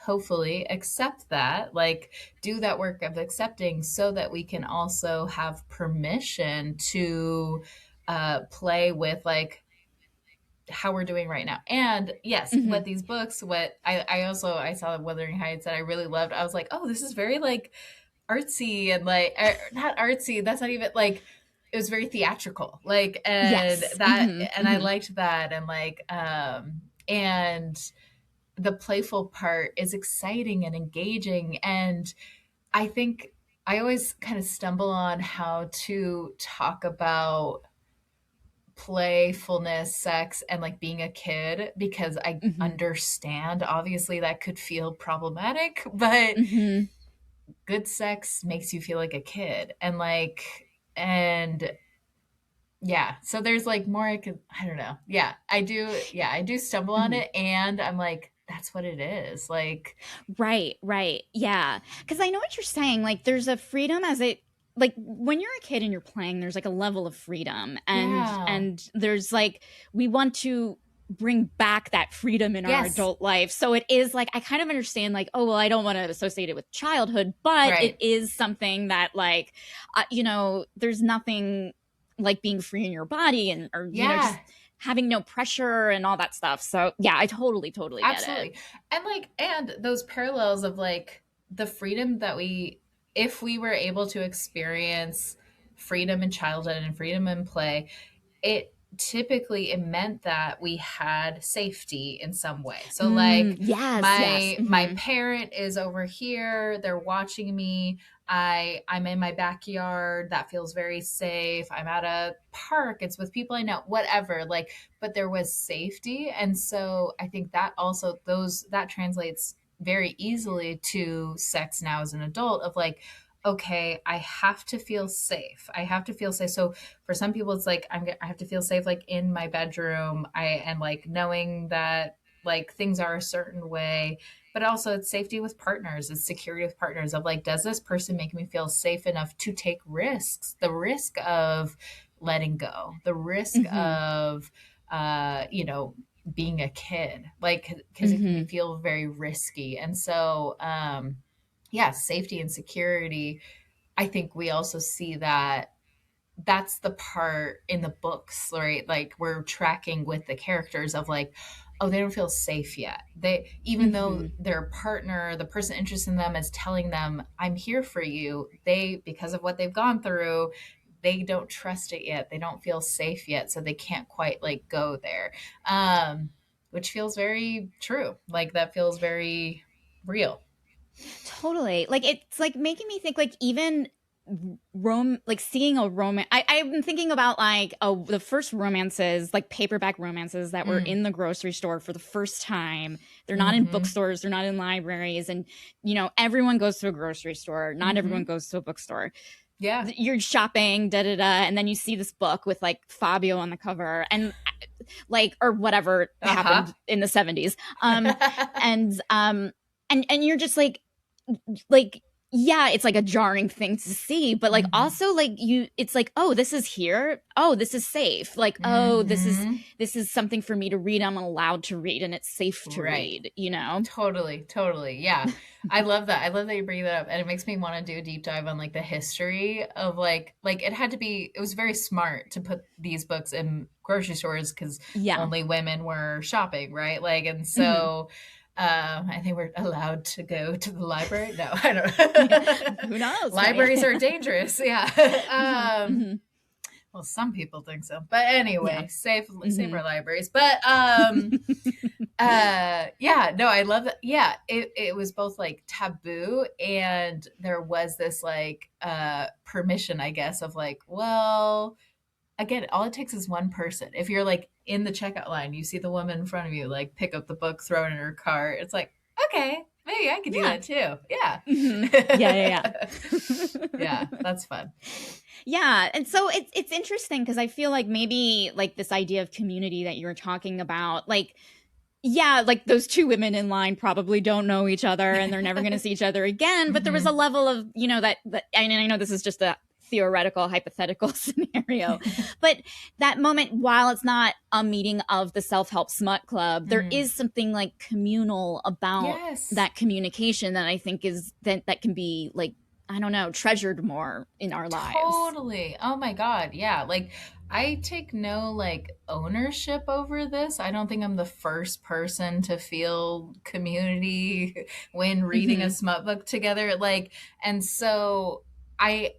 hopefully accept that, like do that work of accepting, so that we can also have permission to play with like how we're doing right now. And yes, Mm-hmm. what these books, what I saw Wuthering Heights that I really loved. I was like, oh, this is very like artsy and like not artsy. That's not even like, it was very theatrical. Like, and Yes. that, Mm-hmm. and I Mm-hmm. liked that. And like, and the playful part is exciting and engaging. And I think I always kind of stumble on how to talk about playfulness, sex, and like being a kid, because I Mm-hmm. understand obviously that could feel problematic, but Mm-hmm. good sex makes you feel like a kid. And like, and yeah, so there's like more I could, I don't know. Yeah, I do stumble on Mm-hmm. it, and I'm like, that's what it is. Like, Right, right. Yeah. Because I know what you're saying. Like, there's a freedom as it, like, when you're a kid and you're playing, there's like a level of freedom. yeah. And there's like, we want to bring back that freedom in our Yes. adult life. So it is like, I kind of understand, like, oh, well, I don't want to associate it with childhood, but it Right. is something that, like, there's nothing like being free in your body and, or, Yeah. just having no pressure and all that stuff. So yeah, I totally, totally get it. Absolutely. And like, and those parallels of like the freedom that we, if we were able to experience freedom in childhood and freedom in play, it typically it meant that we had safety in some way. So like, Yes, yes. my parent is over here, they're watching me. I'm in my backyard, that feels very safe. I'm at a park, it's with people I know, whatever. Like, but there was safety. And so I think that also, those that translates very easily to sex now as an adult, of like, okay, I have to feel safe. I have to feel safe. So for some people, it's like I have to feel safe, like in my bedroom. And like knowing that like things are a certain way, but also it's safety with partners. It's security with partners. Of like, does this person make me feel safe enough to take risks? The risk of letting go, the risk Mm-hmm. of, being a kid, like because it can be Mm-hmm. feel very risky. And so, yeah, safety and security, I think we also see that that's the part in the books, right? Like we're tracking with the characters of like, oh, they don't feel safe yet. They, even though Mm-hmm. their partner, the person interested in them, is telling them, I'm here for you, they, because of what they've gone through, they don't trust it yet. They don't feel safe yet. So they can't quite like go there. Um, which feels very true. Like that feels very real. Totally. Like it's like making me think like even like seeing a romance. I've been thinking about like the first romances, like paperback romances that were Mm. in the grocery store for the first time. They're not in Mm-hmm. bookstores, they're not in libraries, and everyone goes to a grocery store. Not everyone Mm-hmm. goes to a bookstore. Yeah. You're shopping, da da da, and then you see this book with like Fabio on the cover, and like or whatever Uh-huh. happened in the 70s. And and you're just like yeah, it's like a jarring thing to see, but like Mm-hmm. also like it's like, oh, this is here, oh, this is safe, like, oh, Mm-hmm. this is something for me to read, I'm allowed to read, and it's safe to Right. read. Totally, totally. Yeah. I love that. I love that you bring that up. And it makes me want to do a deep dive on like the history of like it had to be, it was very smart to put these books in grocery stores because Yeah. only women were shopping, right? Like, and Hmm. so I think we're allowed to go to the library. No, I Yeah. don't. Who knows, right? Libraries are dangerous. Yeah. Hmm. Hmm. Well, some people think so. But Yeah. anyway, save Hmm. our libraries. But yeah, no, I love that. Yeah, it was both like taboo, and there was this like permission, I guess, of like, well, again, all it takes is one person. If you're like in the checkout line, you see the woman in front of you like pick up the book, throw it in her cart, it's like, okay, maybe I could do Yeah. that too. Yeah. Yeah. Yeah, that's fun. Yeah, and so it's interesting because I feel like maybe like this idea of community that you were talking about, like yeah, like those two women in line probably don't know each other and they're never going to see each other again. But there was a Hmm. level of, that and I know this is just a theoretical, hypothetical scenario, but that moment, while it's not a meeting of the Self Help Smut Club, there Mm. is something like communal about Yes. that communication that I think is that can be like, I don't know, treasured more in our lives. Totally. Oh my God. Yeah. Like, I take no like ownership over this. I don't think I'm the first person to feel community when reading a Mm-hmm. smut book together. Like, and so I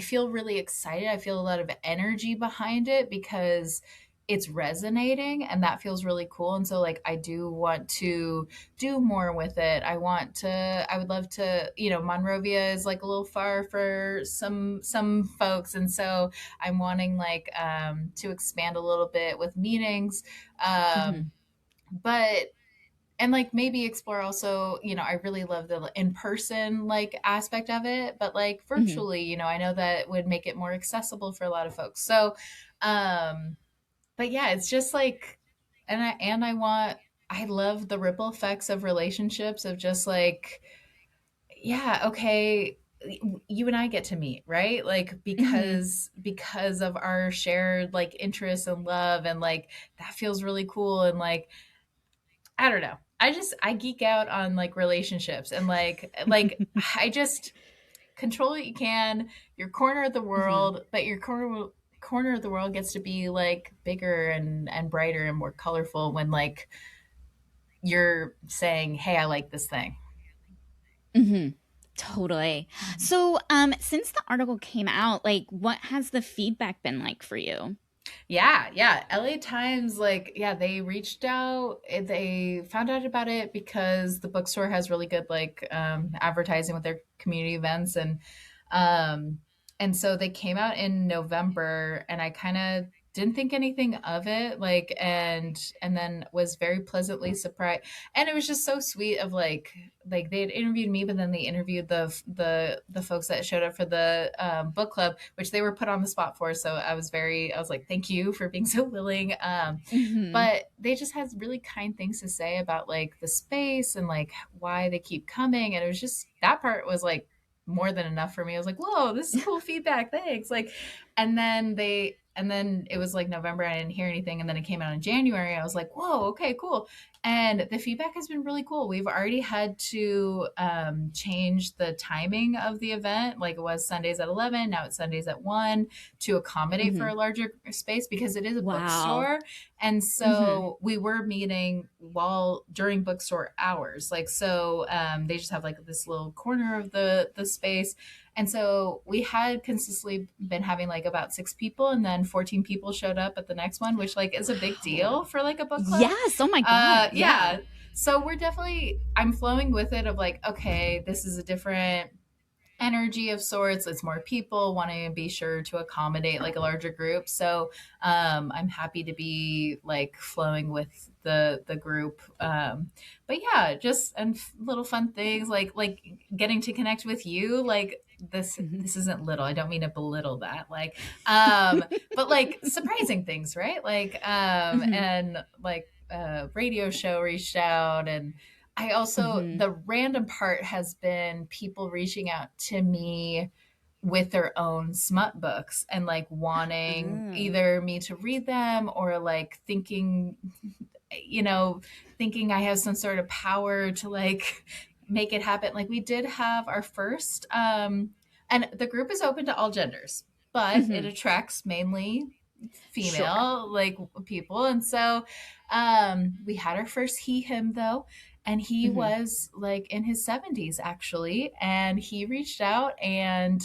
feel really excited. I feel a lot of energy behind it because it's resonating and that feels really cool. And so like I do want to do more with it. I would love to, Monrovia is like a little far for some folks. And so I'm wanting like to expand a little bit with meetings. Mm-hmm. But and like maybe explore also, I really love the in-person like aspect of it, but like Mm-hmm. virtually, I know that would make it more accessible for a lot of folks. So um but yeah, it's just like, I love the ripple effects of relationships of just like, yeah, okay, you and I get to meet, right? Like Mm-hmm. because of our shared like interests and love and like that feels really cool and like I don't know. I geek out on like relationships and like I just control what you can, your corner of the Mm-hmm. world, but your corner of the world gets to be like bigger and brighter and more colorful when like you're saying, "Hey, I like this thing." Mm-hmm. Totally. Mhm. So, since the article came out, like, what has the feedback been like for you? Yeah, yeah. LA Times, like, yeah, they reached out. They found out about it because the bookstore has really good like advertising with their community events um and so they came out in November and I kind of didn't think anything of it like and then was very pleasantly surprised and it was just so sweet of like they had interviewed me but then they interviewed the folks that showed up for the book club which they were put on the spot for so I was like thank you for being so willing Mm-hmm. but they just had really kind things to say about like the space and like why they keep coming and it was just that part was like more than enough for me. I was like, whoa, this is cool feedback. Thanks. Like, and then it was like November. I didn't hear anything. And then it came out in January. I was like, whoa, okay, cool. And the feedback has been really cool. We've already had to change the timing of the event. Like it was Sundays at 11. Now it's Sundays at 1 to accommodate for Mm-hmm. a larger space because it is a Wow. bookstore. And Mm-hmm. so we were meeting while during bookstore hours. Like so they just have like this little corner of the space. And so we had consistently been having like about 6 people and then 14 people showed up at the next one, which like is a big Wow. deal for like a book club. Yes. Oh my God. Yeah. Yeah. So I'm flowing with it of like, okay, this is a different energy of sorts. It's more people wanting to be sure to accommodate like a larger group. So I'm happy to be like flowing with the group. But yeah, just and little fun things like getting to connect with you. Like Mm-hmm. this isn't little. I don't mean to belittle that. But like surprising things, right? Mm-hmm. And like radio show reached out and I also, Mm-hmm. the random part has been people reaching out to me with their own smut books and like wanting Oh. either me to read them or like you know, thinking I have some sort of power to like make it happen. Like we did have our first, and the group is open to all genders, but it Mm-hmm. attracts mainly Sure. female like people. And so we had our first he him though and he Mm-hmm. was like in his 70s actually and he reached out and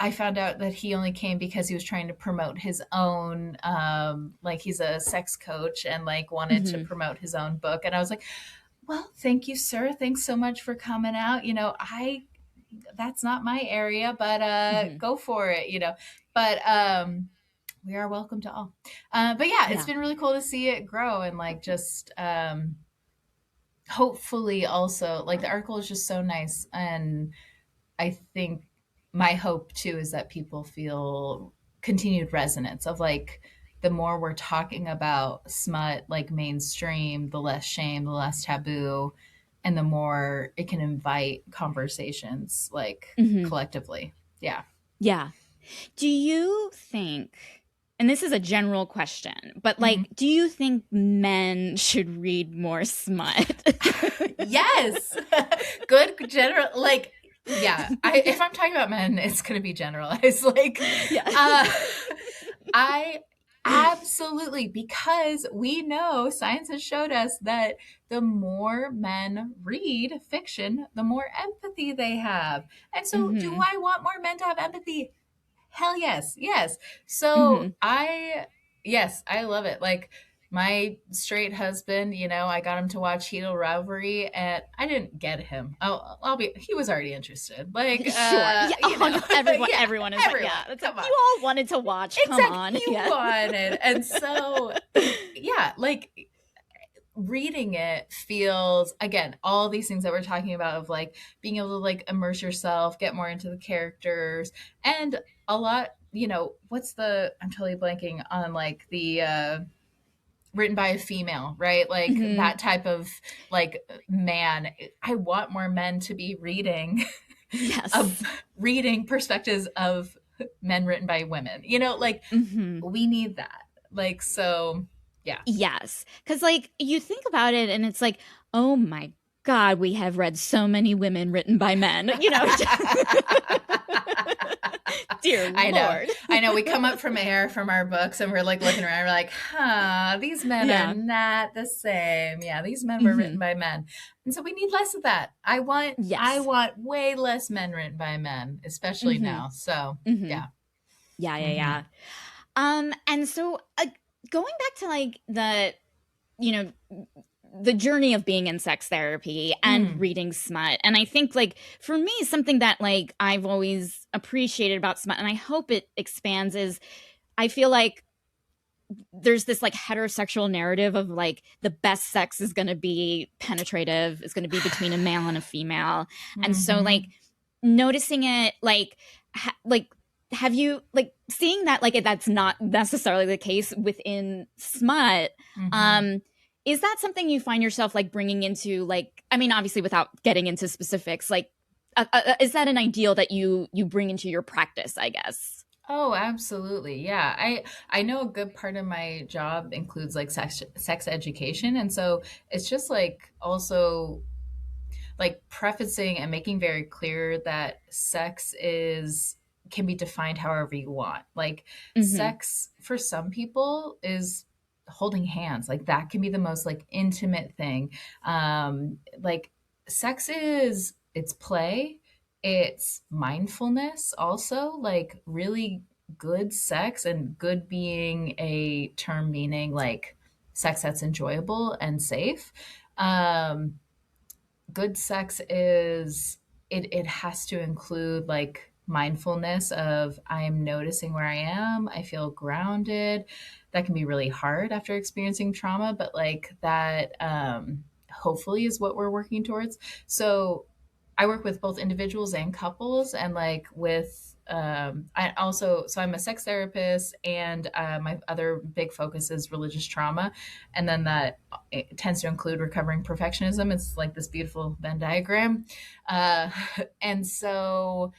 I found out that he only came because he was trying to promote his own like he's a sex coach and like wanted to Mm-hmm. promote his own book and I was like well thank you sir thanks so much for coming out I that's not my area but Mm-hmm. go for it but we are welcome to all but yeah it's Yeah. been really cool to see it grow and like just hopefully also like the article is just so nice, and I think my hope too is that people feel continued resonance of like the more we're talking about smut like mainstream, the less shame, the less taboo, and the more it can invite conversations like Hmm. collectively. Yeah. Yeah. Do you think, and this is a general question, but Hmm. like, do you think men should read more smut? Yes. Good general like yeah, I if I'm talking about men, it's going to be generalized like Yeah. uh I absolutely, because we know science has showed us that the more men read fiction, the more empathy they have. And so, do Hmm. I want more men to have empathy? Hell yes, yes. Hmm. Yes, I love it. Like my straight husband, I got him to watch Heated Rivalry, and I didn't get him. He was already interested. Like, Sure. Yeah. Oh, no, everyone, yeah, everyone is like, everyone, yeah. It's like come on. you all wanted to watch. Come Exactly. on. You Yeah. wanted. And so, yeah, like reading it feels, again, all these things that we're talking about of like being able to like immerse yourself, get more into the characters, and a lot, I'm totally blanking on like the, written by a female, right? Like Hmm. that type of like man. I want more men to be reading of Yes. reading perspectives of men written by women. Like Hmm. we need that. Like, so yeah. Yes. Because, like, you think about it and it's like, oh my God, we have read so many women written by men, Dear I know. Lord. I know. We come up from air from our books and we're like looking around. We're like, these men are Yeah. not the same. Yeah, these men were written Hmm. by men. And so we need less of that. I Yes. want way less men written by men, especially Hmm. now. So Hmm. yeah. Yeah, yeah, Hmm. yeah. And so going back to like you know, the journey of being in sex therapy and Mm. reading smut. And I think like for me, something that like I've always appreciated about smut, and I hope it expands, is I feel like there's this like heterosexual narrative of like the best sex is going to be penetrative, is going to be between a male and a female. And so like Hmm. noticing it like like have you like seeing that like that's not necessarily the case within smut, Hmm. um is that something you find yourself like bringing into, like, I mean, obviously without getting into specifics, like is that an ideal that you bring into your practice, I guess? Oh, absolutely. Yeah. I know a good part of my job includes like sex education, and so it's just like also like prefacing and making very clear that sex is can be defined however you want. Like Mm-hmm. sex for some people is holding hands. Like that can be the most like intimate thing. Like sex is it's play, it's mindfulness also, like really good sex, and good being a term meaning like sex that's enjoyable and safe. Um, Good sex is it has to include like mindfulness of I'm noticing where I am, I feel grounded. That can be really hard after experiencing trauma, but like that hopefully is what we're working towards. So I work with both individuals and couples, and like with I also, so I'm a sex therapist, and my other big focus is religious trauma, and then that it tends to include recovering perfectionism. It's like this beautiful Venn diagram, uh, and so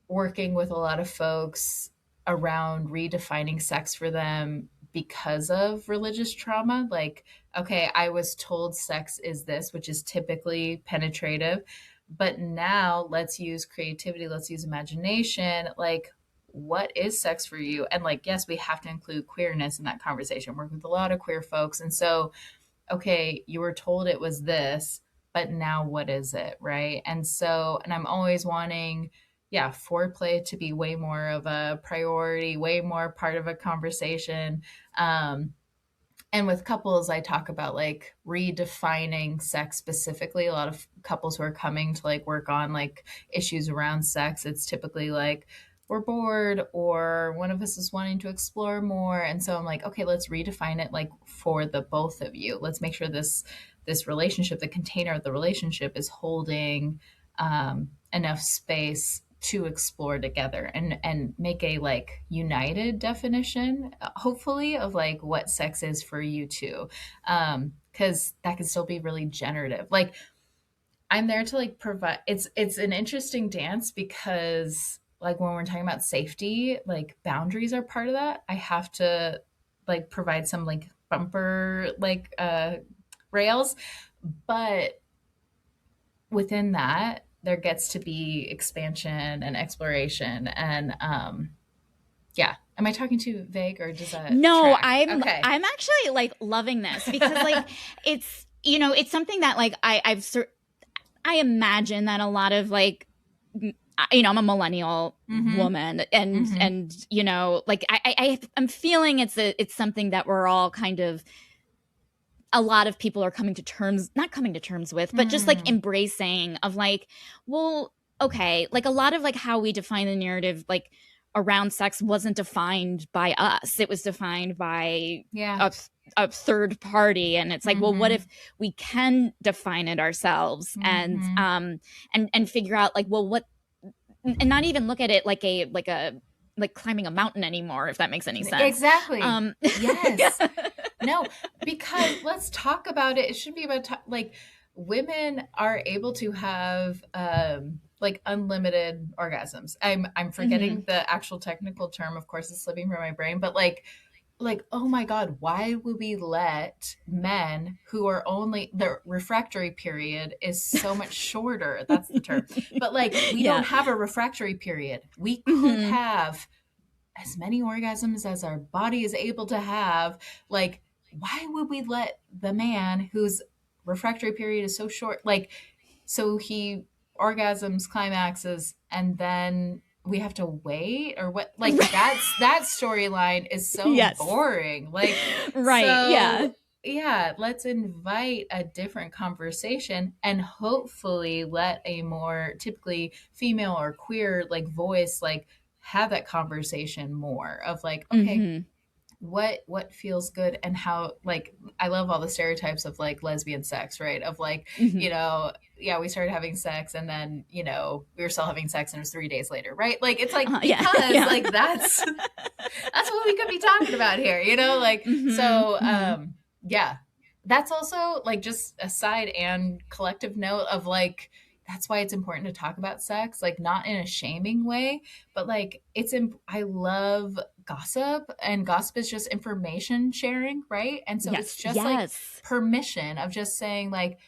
working with a lot of folks around redefining sex for them because of religious trauma. Like, okay, I was told sex is this, which is typically penetrative, but now let's use creativity, let's use imagination. Like, what is sex for you? And like, yes, we have to include queerness in that conversation. Work with a lot of queer folks. And so okay, you were told it was this, but now what is it? Right. And so, and I'm always wanting, yeah, foreplay to be way more of a priority, way more part of a conversation. Um, and with couples, I talk about like redefining sex specifically. A lot of couples who are coming to like work on like issues around sex, it's typically like, we're bored or one of us is wanting to explore more. And so I'm like, okay, let's redefine it like for the both of you. Let's make sure this relationship, the container of the relationship, is holding enough space to explore together and make a like united definition, hopefully, of like what sex is for you two, because that can still be really generative. Like I'm there to like provide. It's an interesting dance because like when we're talking about safety, like boundaries are part of that. I have to like provide some like bumper like rails, but within that there gets to be expansion and exploration and yeah. Am I talking too vague or does that No, track? Okay. I'm actually like loving this because like it's it's something that like I imagine that a lot of like I'm a millennial woman and like I'm feeling it's something that we're all kind of, a lot of people are not coming to terms with, but just like embracing of like, well, okay, like a lot of like how we define the narrative like around sex wasn't defined by us. It was defined by a third party. And it's like, well, what if we can define it ourselves and figure out like, well, what, and not even look at it like like climbing a mountain anymore, if that makes any sense. Exactly. Yes. No, because let's talk about it. It should be about like women are able to have like unlimited orgasms. I'm forgetting the actual technical term. Of course, it's slipping from my brain. But like oh my God, why would we let men who are only their refractory period is so much shorter? That's the term. But like we don't have a refractory period. We could have as many orgasms as our body is able to have. Like, why would we let the man whose refractory period is so short, like, so he orgasms, climaxes, and then we have to wait or what? Like that storyline is so boring. Like, so, yeah, let's invite a different conversation and hopefully let a more typically female or queer like voice like have that conversation more of like, okay, what feels good and how, like, I love all the stereotypes of like lesbian sex, right? Of like, yeah, we started having sex and then, we were still having sex and it was 3 days later, right? Like, it's like, because like that's what we could be talking about here, like, so, yeah, that's also like just a side and collective note of like, that's why it's important to talk about sex, like not in a shaming way, but like I love gossip, and gossip is just information sharing, right? And so it's just like permission of just saying like,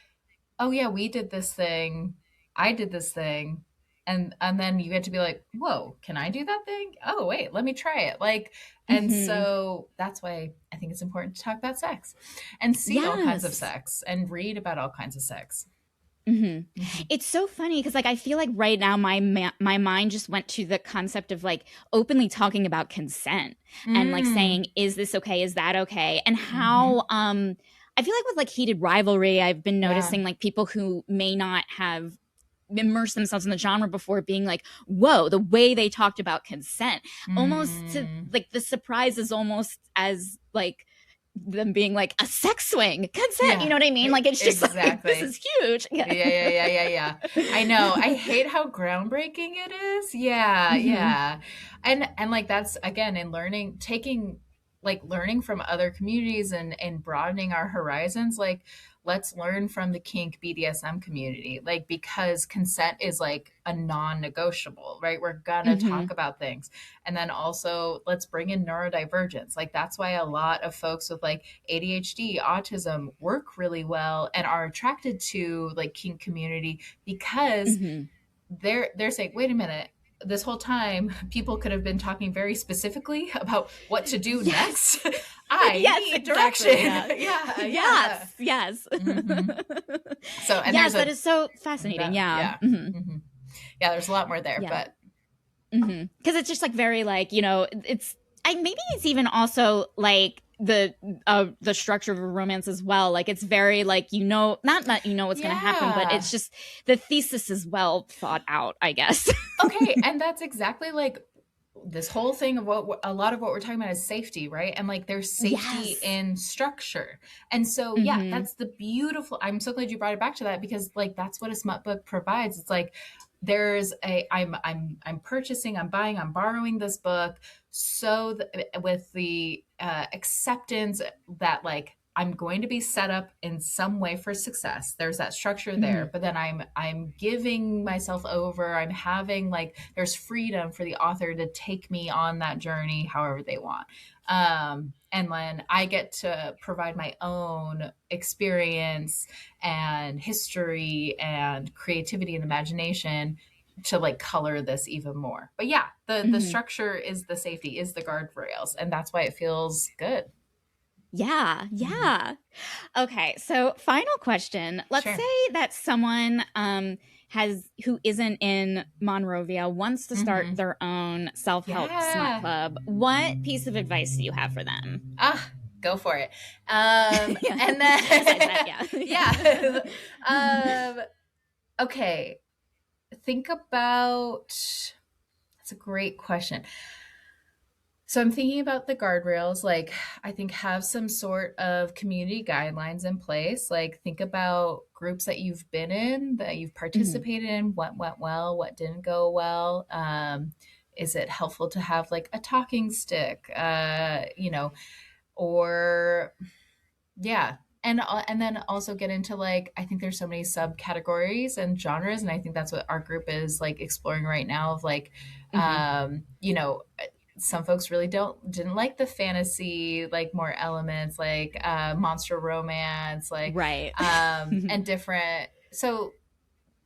oh yeah, we did this thing, I did this thing, and then you get to be like, whoa, can I do that thing? Oh wait, let me try it. Like, and so that's why I think it's important to talk about sex and see all kinds of sex and read about all kinds of sex. It's so funny because like I feel like right now my mind just went to the concept of like openly talking about consent and like saying, is this okay, is that okay, and how I feel like with like heated rivalry I've been noticing like people who may not have immersed themselves in the genre before being like, whoa, the way they talked about consent, almost to like the surprise is almost as like them being like a sex swing consent, you know what I mean? Like it's just like, this is huge. Yeah. I know. I hate how groundbreaking it is. Yeah. And like that's again in learning, learning from other communities and broadening our horizons. Like, let's learn from the kink BDSM community, like, because consent is like a non-negotiable, right? We're gonna talk about things. And then also let's bring in neurodivergence. Like, that's why a lot of folks with like ADHD, autism work really well and are attracted to like kink community, because they're saying, wait a minute, this whole time people could have been talking very specifically about what to do next. I need direction. Yes. So, and that is so fascinating. Yeah, there's a lot more there, but because it's just like very like, it's maybe it's even also like the structure of a romance as well. Like it's very like, not that what's going to happen, but it's just the thesis is well thought out, I guess. Okay, and that's exactly like this whole thing of what a lot of what we're talking about is safety, right? And like there's safety Yes. in structure. And so yeah, Mm-hmm. that's the beautiful, I'm so glad you brought it back to that, because like that's what a smut book provides. It's like there's a I'm purchasing, I'm buying, I'm borrowing this book so with the acceptance that like I'm going to be set up in some way for success. There's that structure Mm-hmm. there, but then I'm giving myself over. I'm having like there's freedom for the author to take me on that journey however they want. And when I get to provide my own experience and history and creativity and imagination to like color this even more. But yeah, the Mm-hmm. structure is the safety, is the guardrails, and that's why it feels good. Yeah, Mhm. yeah. Okay, so final question. Let's Sure. say that someone has who isn't in Monrovia wants to start Mm-hmm. their own self-help smut Yeah. club. What piece of advice do you have for them? Ah, go for it. Yeah. And Besides then that, yeah. yeah. Yeah. Okay. Think about, that's a great question. So I'm thinking about the guardrails. Like, I think have some sort of community guidelines in place. Like, think about groups that you've been in, that you've Mhm. participated in, what went well, what didn't go well. Is it helpful to have like a talking stick? Or yeah. And then also get into like, I think there's so many subcategories and genres, and I think that's what our group is like exploring right now. Of like, Mhm. you know, some folks really didn't like the fantasy, like more elements, like monster romance, like Right. and different. So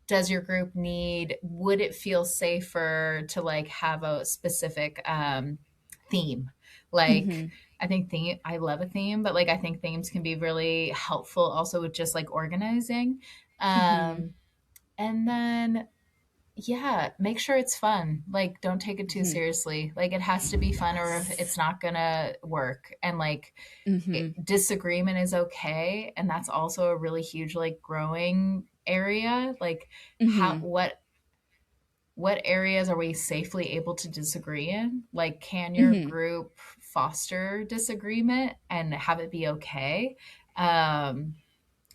does your group need, would it feel safer to like have a specific theme? Like Mhm. I think theme, I love a theme, but like I think themes can be really helpful also with just like organizing. Mhm. um and then yeah, make sure it's fun. Like don't take it too Mhm. seriously. Like it has to be fun or if Yes. it's not gonna work. And like Mhm. disagreement is okay, and that's also a really huge like growing area. Like how Mhm. what areas are we safely able to disagree in? Like can your Mhm. group foster disagreement and have it be okay? um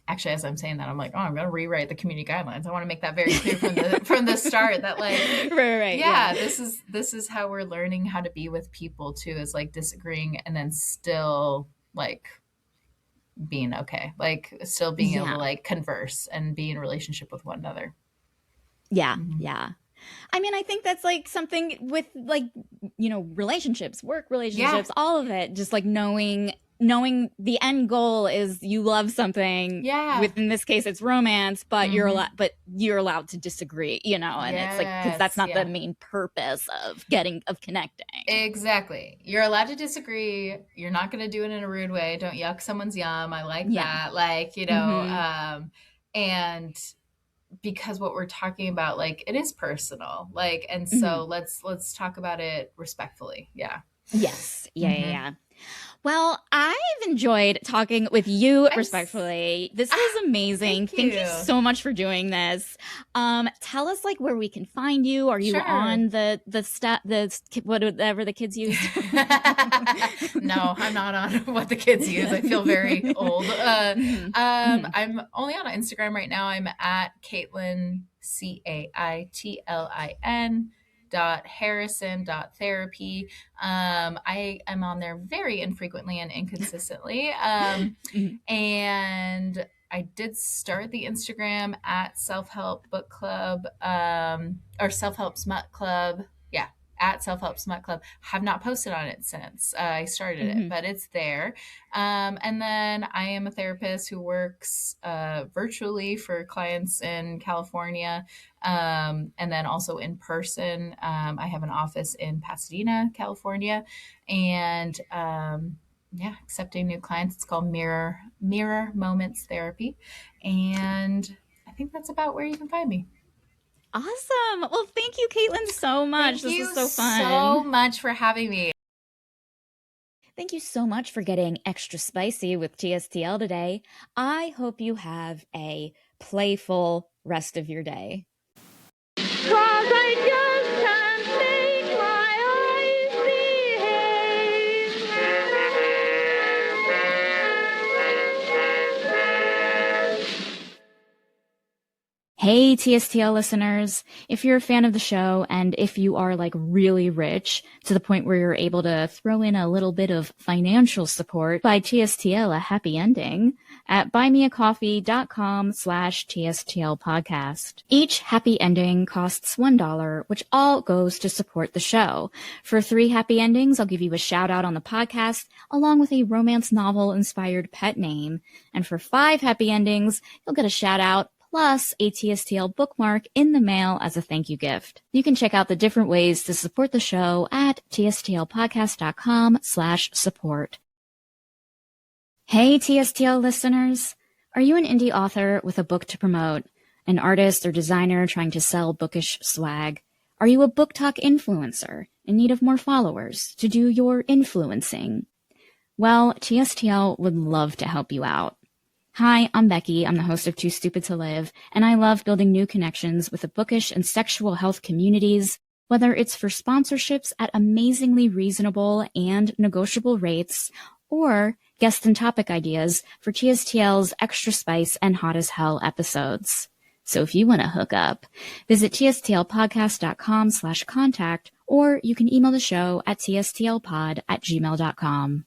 Actually, as I'm saying that, I'm like, oh, I'm going to rewrite the community guidelines. I want to make that very clear from the start that like, Right, yeah. yeah, this is how we're learning how to be with people too, is like disagreeing and then still like being okay, like still being able to Yeah. like converse and be in relationship with one another. Yeah, Mm-hmm. yeah. I mean, I think that's like something with like, relationships, work Yeah, relationships, all of it, just like knowing the end goal is you love something. yeah. Within this case, it's romance, but Mm-hmm. you're allowed to disagree, and it's like because that's Yes, not the yeah. main purpose of connecting. Exactly. You're allowed to disagree. You're not going to do it in a rude way. Don't yuck someone's yum. I like Yeah. that. Like, Mm-hmm. and because what we're talking about, like, it is personal. Like, and Mm-hmm. so let's talk about it respectfully. Yeah. Yes. Yeah. Yeah. Mm-hmm. Yeah. Well, I've enjoyed talking with you I'm. respectfully. This Ah, was amazing. thank Thank you you. so much for doing this. Tell us like where we can find you. Are you Sure. on the whatever the kids use? No, I'm not on what the kids use. I feel very old. Hmm. Hmm. I'm only on Instagram right now. I'm at Caitlin, Caitlin Harrison therapy. I am on there very infrequently and inconsistently. Hmm. And I did start the Instagram at Self Help Book Club, or Self Help Smut Club. Yeah, at Self Help Smut Club. Have not posted on it since I started it, Hmm. but it's there. And then I am a therapist who works virtually for clients in California, and then also in person. I have an office in Pasadena, California, and yeah, accepting new clients. It's called Mirror Moments Therapy, and I think that's about where you can find me. Awesome. Well, thank you, Caitlin, so much. Thank This was you so so fun. much for having me. Thank you so much for getting extra spicy with TSTL today. I hope you have a playful rest of your day. 'Cause I just can't take my eyes Hey, TSTL listeners, if you're a fan of the show and if you are like really rich to the point where you're able to throw in a little bit of financial support by TSTL a happy ending at buymeacoffee.com/TSTL podcast. Each happy ending costs $1, which all goes to support the show. For 3 happy endings, I'll give you a shout out on the podcast along with a romance novel inspired pet name. And for 5 happy endings, you'll get a shout out plus a TSTL bookmark in the mail as a thank you gift. You can check out the different ways to support the show at tstlpodcast.com/support. Hey, TSTL listeners. Are you an indie author with a book to promote? An artist or designer trying to sell bookish swag? Are you a book talk influencer in need of more followers to do your influencing? Well, TSTL would love to help you out. Hi, I'm Becky. I'm the host of Too Stupid to Live, and I love building new connections with the bookish and sexual health communities, whether it's for sponsorships at amazingly reasonable and negotiable rates, or guest and topic ideas for TSTL's Extra Spice and Hot as Hell episodes. So if you want to hook up, visit tstlpodcast.com/contact, or you can email the show at tstlpod@gmail.com.